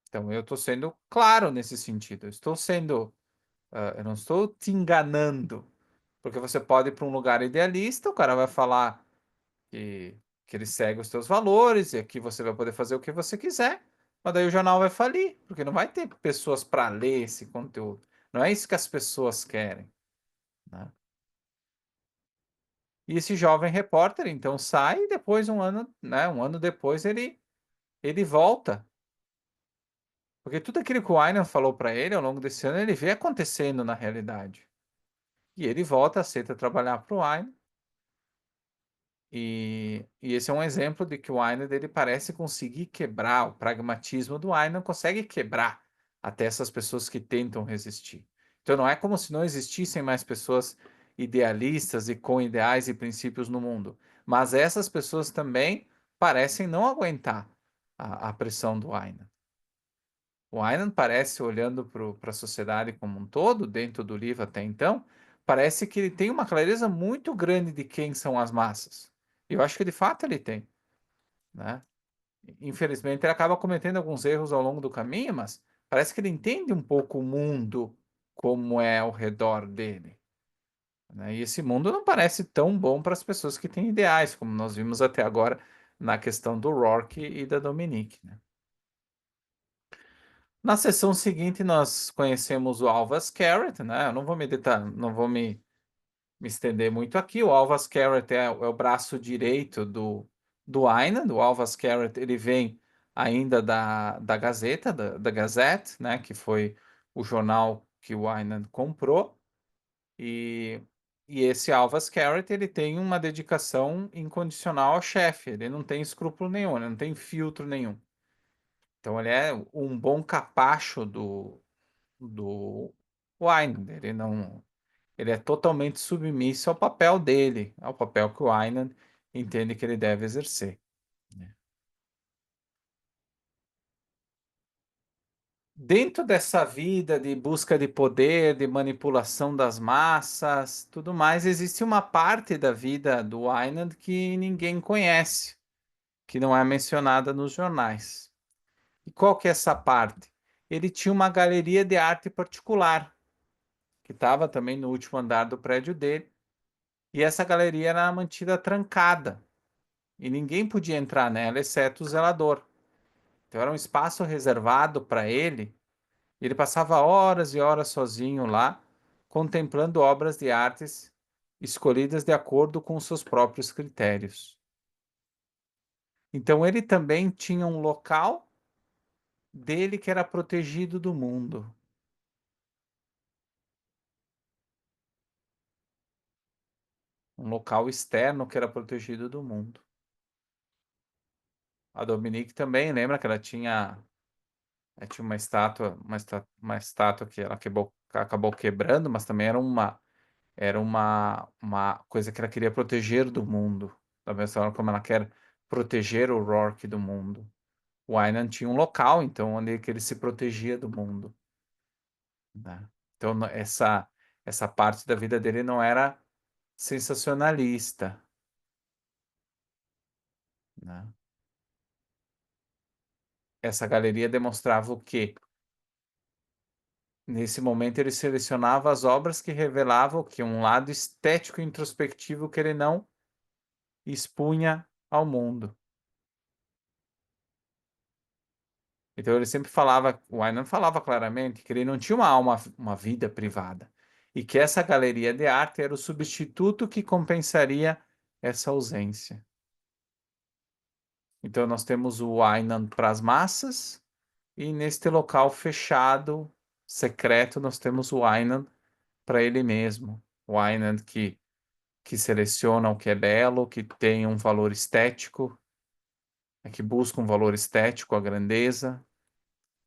Então, eu estou sendo claro nesse sentido. Eu não estou te enganando, porque você pode ir para um lugar idealista, o cara vai falar que, que ele segue os teus valores e aqui você vai poder fazer o que você quiser, mas daí o jornal vai falir, porque não vai ter pessoas para ler esse conteúdo. Não é isso que as pessoas querem, né? E esse jovem repórter, então, sai e depois, um ano depois, ele volta. Porque tudo aquilo que o Aynan falou para ele ao longo desse ano, ele vê acontecendo na realidade. E ele volta, aceita trabalhar para o Aynan. E esse é um exemplo de que o Aynan ele parece conseguir quebrar, o pragmatismo do Aynan consegue quebrar até essas pessoas que tentam resistir. Então não é como se não existissem mais pessoas idealistas e com ideais e princípios no mundo. Mas essas pessoas também parecem não aguentar a pressão do Aynan. O Aynan parece, olhando para a sociedade como um todo, dentro do livro até então, parece que ele tem uma clareza muito grande de quem são as massas. Eu acho que de fato ele tem, né? Infelizmente ele acaba cometendo alguns erros ao longo do caminho, mas parece que ele entende um pouco o mundo como é ao redor dele, né? E esse mundo não parece tão bom para as pessoas que têm ideais, como nós vimos até agora na questão do Rourke e da Dominique, né? Na sessão seguinte, nós conhecemos o Alvas Carrot, né? Eu não vou não vou me estender muito aqui. O Alvas Carrot é o braço direito do Aynan. O Alvas Carrot, ele vem ainda da Gazeta, da Gazette, né? Que foi o jornal que o Aynan comprou. E, e esse Alvas Carrot, ele tem uma dedicação incondicional ao chefe. Ele não tem escrúpulo nenhum, ele não tem filtro nenhum. Então, ele é um bom capacho do Wynan. Ele é totalmente submisso ao papel dele, ao papel que o Wynan entende que ele deve exercer, né? Dentro dessa vida de busca de poder, de manipulação das massas, tudo mais, existe uma parte da vida do Einand que ninguém conhece, que não é mencionada nos jornais. E qual que é essa parte? Ele tinha uma galeria de arte particular, que estava também no último andar do prédio dele, e essa galeria era mantida trancada, e ninguém podia entrar nela, exceto o zelador. Então era um espaço reservado para ele. Ele passava horas e horas sozinho lá, contemplando obras de artes escolhidas de acordo com seus próprios critérios. Então ele também tinha um local dele que era protegido do mundo, um local externo que era protegido do mundo. A Dominique também, lembra que ela tinha uma estátua que ela acabou quebrando, mas também era uma coisa que ela queria proteger do mundo, da mesma forma como ela quer proteger o Rourke do mundo. O Aynan tinha um local, então, onde que ele se protegia do mundo, né? Então, essa parte da vida dele não era sensacionalista, né? Essa galeria demonstrava o quê? Nesse momento, ele selecionava as obras que revelavam que um lado estético e introspectivo que ele não expunha ao mundo. Então ele sempre falava, o Aynan falava claramente que ele não tinha uma vida privada e que essa galeria de arte era o substituto que compensaria essa ausência. Então nós temos o Aynan para as massas e neste local fechado, secreto, nós temos o Aynan para ele mesmo. O Aynan que seleciona o que é belo, que tem um valor estético, que busca um valor estético, a grandeza,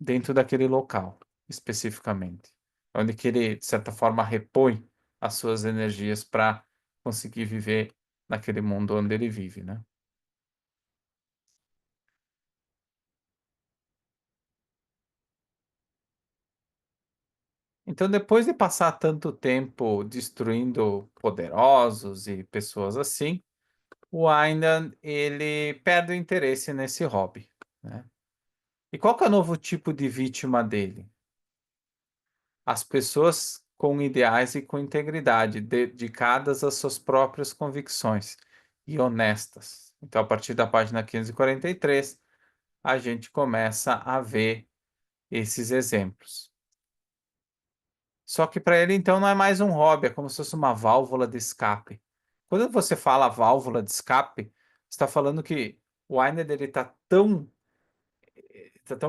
dentro daquele local, especificamente. Onde que ele, de certa forma, repõe as suas energias para conseguir viver naquele mundo onde ele vive, né? Então, depois de passar tanto tempo destruindo poderosos e pessoas assim, o Aynan, ele perde o interesse nesse hobby, né? E qual que é o novo tipo de vítima dele? As pessoas com ideais e com integridade, dedicadas às suas próprias convicções e honestas. Então, a partir da página 543, a gente começa a ver esses exemplos. Só que para ele, então, não é mais um hobby, é como se fosse uma válvula de escape. Quando você fala válvula de escape, está falando que o Einer ele está tão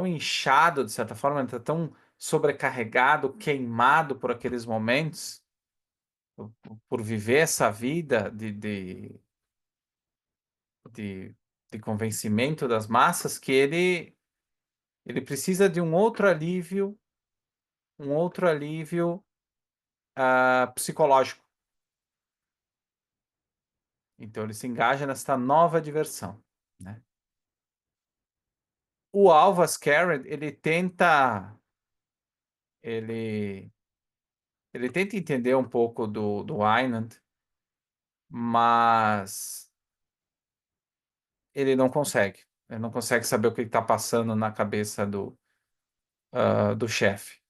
inchado, de certa forma, está tão sobrecarregado, queimado por aqueles momentos, por viver essa vida de, de convencimento das massas, que ele precisa de um outro alívio psicológico. Então ele se engaja nessa nova diversão, né? O Alva Scarrett, ele, ele tenta entender um pouco do Einand, mas ele não consegue. Ele não consegue saber o que está passando na cabeça do chefe.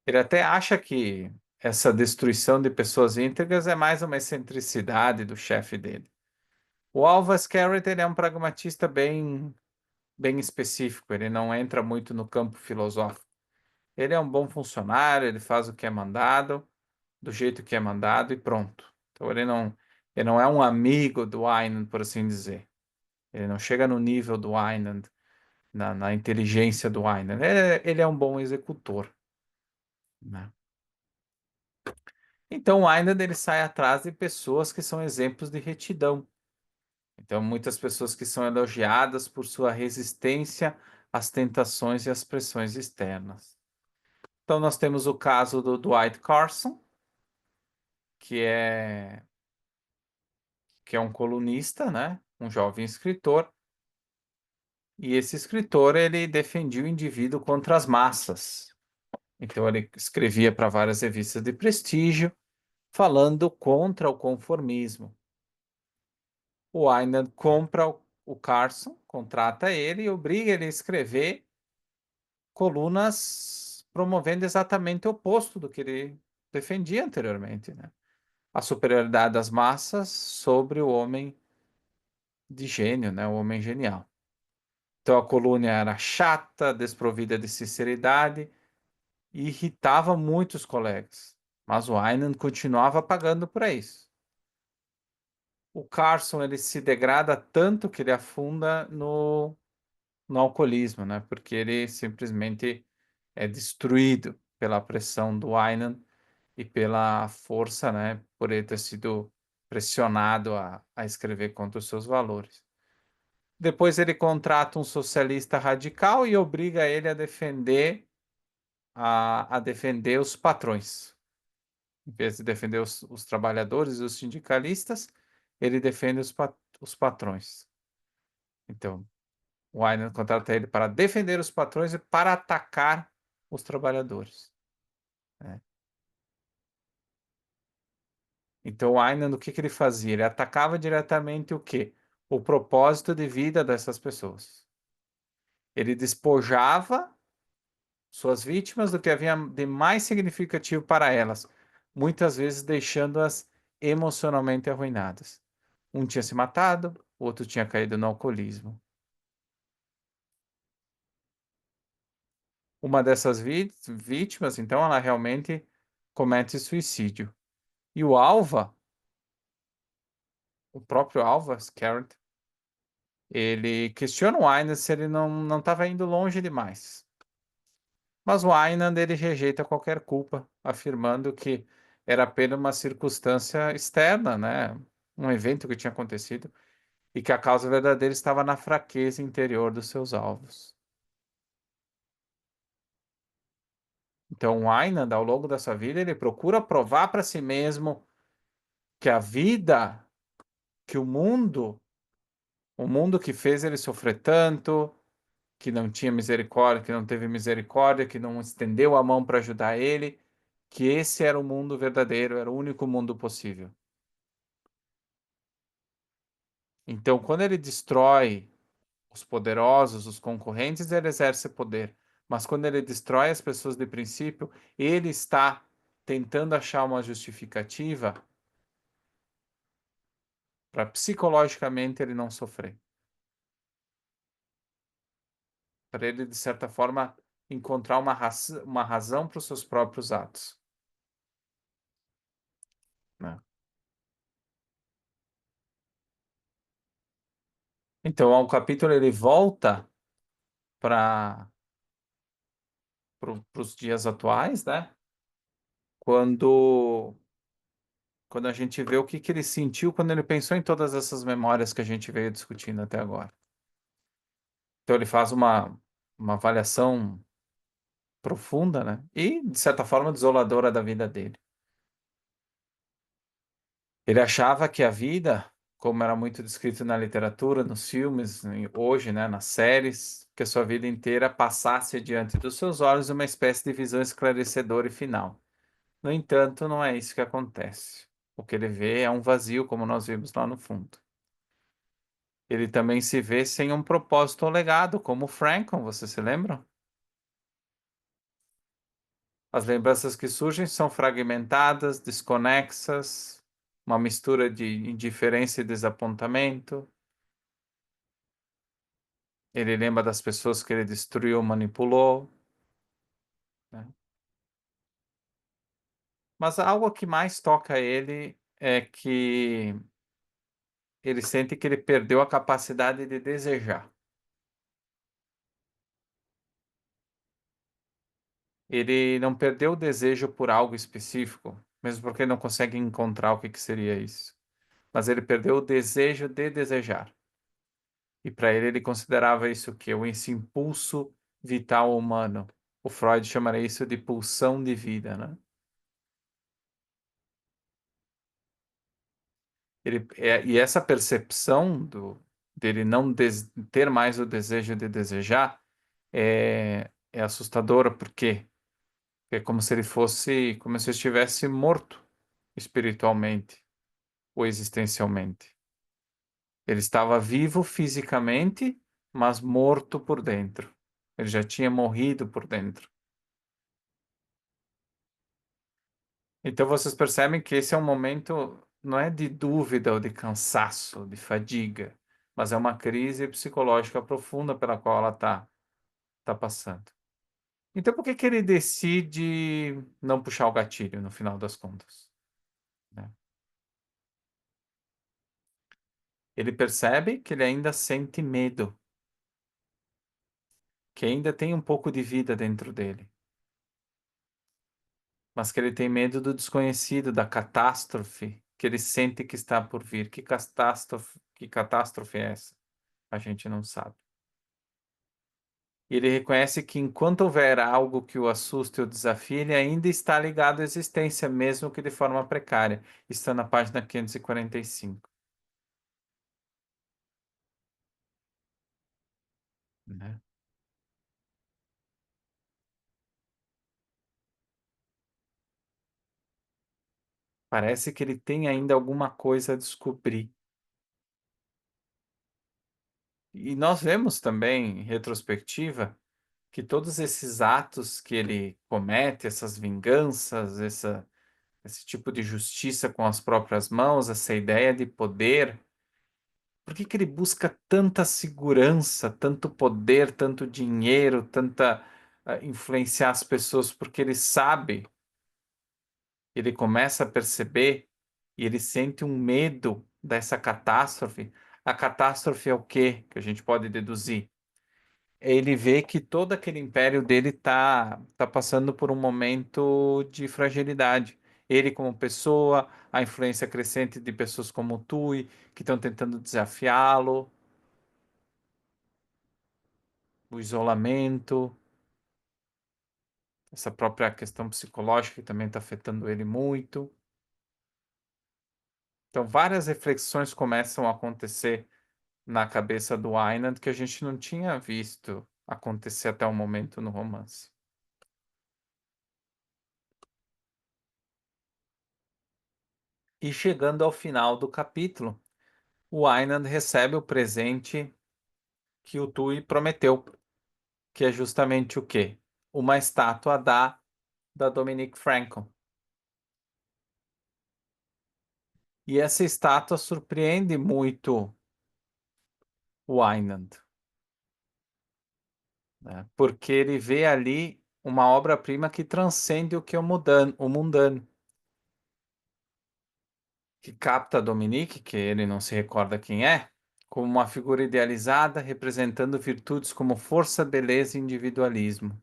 Ele até acha que essa destruição de pessoas íntegras é mais uma excentricidade do chefe dele. O Alva Scarrett, ele é um pragmatista bem específico, ele não entra muito no campo filosófico. Ele é um bom funcionário, ele faz o que é mandado, do jeito que é mandado e pronto. Então ele não é um amigo do Einand, por assim dizer. Ele não chega no nível do Einand, na inteligência do Einand. Ele é um bom executor, né? Então, o Einand ele sai atrás de pessoas que são exemplos de retidão. Então, muitas pessoas que são elogiadas por sua resistência às tentações e às pressões externas. Então, nós temos o caso do Dwight Carson, que é, que é um colunista, né? Um jovem escritor, E esse escritor, ele defendia o indivíduo contra as massas. Então, ele escrevia para várias revistas de prestígio, falando contra o conformismo. O Aynan compra o Carson, contrata ele e obriga ele a escrever colunas promovendo exatamente o oposto do que ele defendia anteriormente, né? A superioridade das massas sobre o homem de gênio, né? O homem genial. Então a coluna era chata, desprovida de sinceridade e irritava muitos colegas. Mas o Aynan continuava pagando por isso. O Carson ele se degrada tanto que ele afunda no alcoolismo, né? Porque ele simplesmente é destruído pela pressão do Aynan e pela força, né? Por ele ter sido pressionado a escrever contra os seus valores. Depois ele contrata um socialista radical e obriga ele a defender os patrões. Em vez de defender os trabalhadores e os sindicalistas, ele defende os patrões. Então, o Aynan contrata ele para defender os patrões e para atacar os trabalhadores, né? Então, o Aynan, o que que ele fazia? Ele atacava diretamente o quê? O propósito de vida dessas pessoas. Ele despojava suas vítimas do que havia de mais significativo para elas, muitas vezes deixando-as emocionalmente arruinadas. Um tinha se matado, o outro tinha caído no alcoolismo. Uma dessas vítimas, então, ela realmente comete suicídio. E o Alva, o próprio Alva, Scarrett, ele questiona o Aynan se ele não estava indo longe demais. Mas o Aynan, ele rejeita qualquer culpa, afirmando que era apenas uma circunstância externa, né? Um evento que tinha acontecido e que a causa verdadeira estava na fraqueza interior dos seus alvos. Então, o Aynan, ao longo da sua vida, ele procura provar para si mesmo que a vida, que o mundo que fez ele sofrer tanto, que não tinha misericórdia, que não teve misericórdia, que não estendeu a mão para ajudar ele, que esse era o mundo verdadeiro, era o único mundo possível. Então, quando ele destrói os poderosos, os concorrentes, ele exerce poder. Mas quando ele destrói as pessoas de princípio, ele está tentando achar uma justificativa para psicologicamente ele não sofrer. Para ele, de certa forma, encontrar uma razão para os seus próprios atos, né? Então, o capítulo ele volta para os dias atuais, né? Quando quando a gente vê o que que ele sentiu quando ele pensou em todas essas memórias que a gente veio discutindo até agora. Então ele faz uma avaliação profunda, né? E, de certa forma, desoladora da vida dele. Ele achava que a vida, como era muito descrito na literatura, nos filmes, hoje, né, nas séries, que a sua vida inteira passasse diante dos seus olhos uma espécie de visão esclarecedora e final. No entanto, não é isso que acontece. O que ele vê é um vazio, como nós vimos lá no fundo. Ele também se vê sem um propósito ou legado, como Franklin, você se lembra? As lembranças que surgem são fragmentadas, desconexas, uma mistura de indiferença e desapontamento. Ele lembra das pessoas que ele destruiu ou manipulou, né? Mas algo que mais toca ele é que ele sente que ele perdeu a capacidade de desejar. Ele não perdeu o desejo por algo específico, mesmo porque ele não consegue encontrar o que que seria isso. Mas ele perdeu o desejo de desejar. E para ele, ele considerava isso o quê? Esse impulso vital humano. O Freud chamaria isso de pulsão de vida, né? E essa percepção dele não ter mais o desejo de desejar, é assustadora, por quê? É como se ele fosse, como se estivesse morto espiritualmente ou existencialmente. Ele estava vivo fisicamente, mas morto por dentro. Ele já tinha morrido por dentro. Então vocês percebem que esse é um momento, não é de dúvida ou de cansaço, de fadiga, mas é uma crise psicológica profunda pela qual ela tá passando. Então por que que ele decide não puxar o gatilho no final das contas, né? Ele percebe que ele ainda sente medo, que ainda tem um pouco de vida dentro dele, mas que ele tem medo do desconhecido, da catástrofe que ele sente que está por vir. Que catástrofe é essa? A gente não sabe. E ele reconhece que enquanto houver algo que o assuste ou desafie, ele ainda está ligado à existência, mesmo que de forma precária. Está na página 545, né? Parece que ele tem ainda alguma coisa a descobrir. E nós vemos também, em retrospectiva, que todos esses atos que ele comete, essas vinganças, esse tipo de justiça com as próprias mãos, essa ideia de poder, por que que ele busca tanta segurança, tanto poder, tanto dinheiro, tanta influenciar as pessoas? Porque ele sabe, ele começa a perceber e ele sente um medo dessa catástrofe. A catástrofe é o quê que a gente pode deduzir? Ele vê que todo aquele império dele tá passando por um momento de fragilidade. Ele como pessoa, a influência crescente de pessoas como o Tui, que estão tentando desafiá-lo, o isolamento, essa própria questão psicológica que também está afetando ele muito. Então, várias reflexões começam a acontecer na cabeça do Einand que a gente não tinha visto acontecer até o momento no romance. E chegando ao final do capítulo, o Einand recebe o presente que o Tui prometeu, que é justamente o quê? Uma estátua da Dominique Franco. E essa estátua surpreende muito o Einand, né? Porque ele vê ali uma obra-prima que transcende o que é o mundano, que capta a Dominique, que ele não se recorda quem é, como uma figura idealizada representando virtudes como força, beleza e individualismo.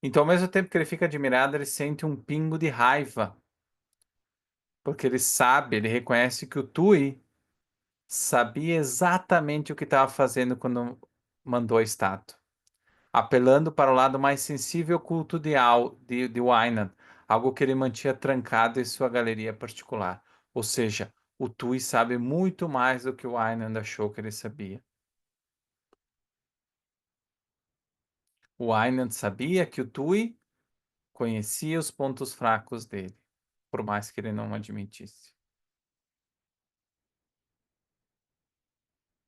Então, ao mesmo tempo que ele fica admirado, ele sente um pingo de raiva, porque ele sabe, ele reconhece que o Tui sabia exatamente o que estava fazendo quando mandou a estátua, apelando para o lado mais sensível e oculto de Wynan, algo que ele mantinha trancado em sua galeria particular. Ou seja, o Tui sabe muito mais do que o Wynan achou que ele sabia. O Wynan sabia que o Tui conhecia os pontos fracos dele, por mais que ele não admitisse.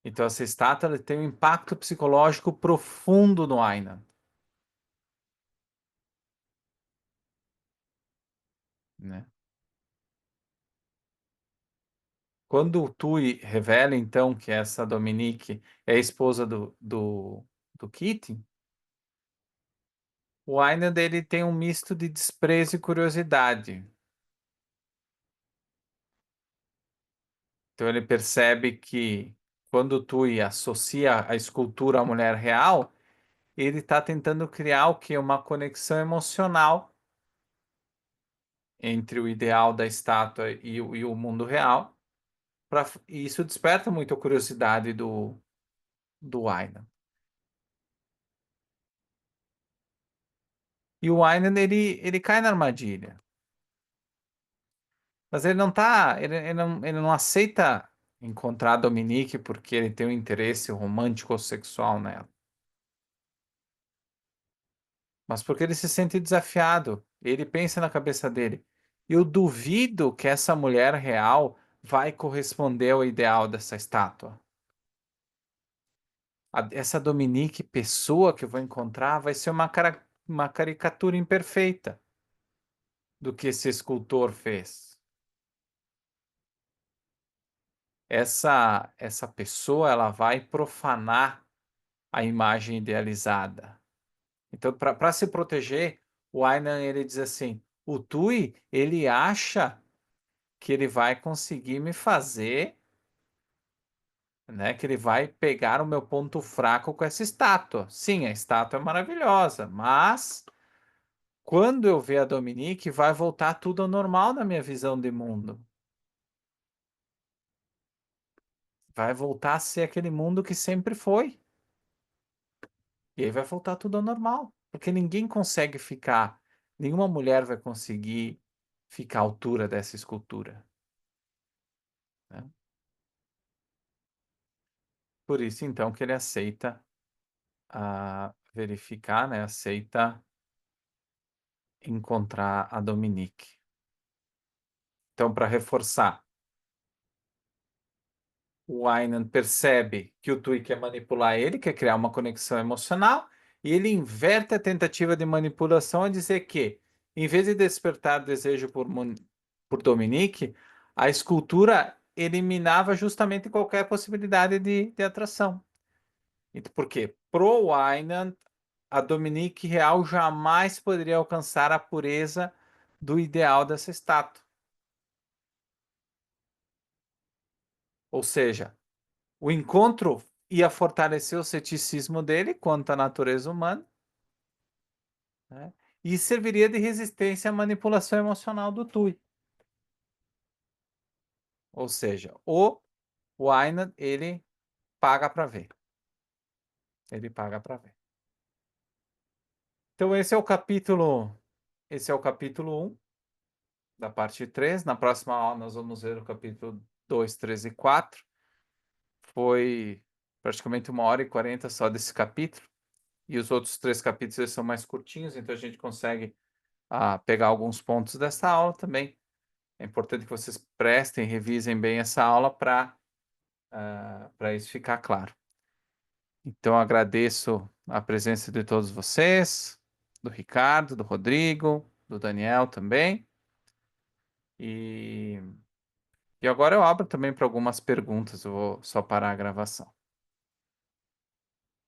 Então, essa estátua ela tem um impacto psicológico profundo no Aynan, né? Quando o Tui revela, então, que essa Dominique é a esposa do Kitty, o Aynan dele tem um misto de desprezo e curiosidade. Então, ele percebe que quando o Tui associa a escultura à mulher real, ele está tentando criar o que? Uma conexão emocional entre o ideal da estátua e o mundo real. E isso desperta muito a curiosidade do Aynan. E o Aynan, ele cai na armadilha. Mas ele não aceita encontrar a Dominique porque ele tem um interesse romântico ou sexual nela, mas porque ele se sente desafiado. Ele pensa na cabeça dele. Eu duvido que essa mulher real vai corresponder ao ideal dessa estátua. Essa Dominique pessoa que eu vou encontrar vai ser uma caricatura imperfeita do que esse escultor fez. Essa pessoa ela vai profanar a imagem idealizada. Então, para se proteger, o Ainan ele diz assim: o Tui ele acha que ele vai conseguir me fazer, né? Que ele vai pegar o meu ponto fraco com essa estátua. Sim, a estátua é maravilhosa, mas quando eu ver a Dominique, vai voltar tudo ao normal na minha visão de mundo. Vai voltar a ser aquele mundo que sempre foi. E aí vai voltar tudo ao normal. Porque ninguém consegue ficar, nenhuma mulher vai conseguir ficar à altura dessa escultura, né? Por isso, então, que ele aceita verificar, né? Aceita encontrar a Dominique. Então, para reforçar, o Aynan percebe que o Tui quer manipular ele, quer criar uma conexão emocional, e ele inverte a tentativa de manipulação a dizer que, em vez de despertar desejo por Dominique, a escultura eliminava justamente qualquer possibilidade de atração. Porque pro Aynan, a Dominique real jamais poderia alcançar a pureza do ideal dessa estátua. Ou seja, o encontro ia fortalecer o ceticismo dele quanto à natureza humana, né? E serviria de resistência à manipulação emocional do Tui. Ou seja, o Aynan, ele paga para ver. Ele paga para ver. Então esse é o capítulo um da parte 3. Na próxima aula nós vamos ver o capítulo 2, 3 e 4. Foi praticamente 1h40 só desse capítulo. E os outros 3 capítulos eles são mais curtinhos, então a gente consegue pegar alguns pontos dessa aula também. É importante que vocês prestem, revisem bem essa aula para isso ficar claro. Então, agradeço a presença de todos vocês, do Ricardo, do Rodrigo, do Daniel também. E agora eu abro também para algumas perguntas. Eu vou só parar a gravação.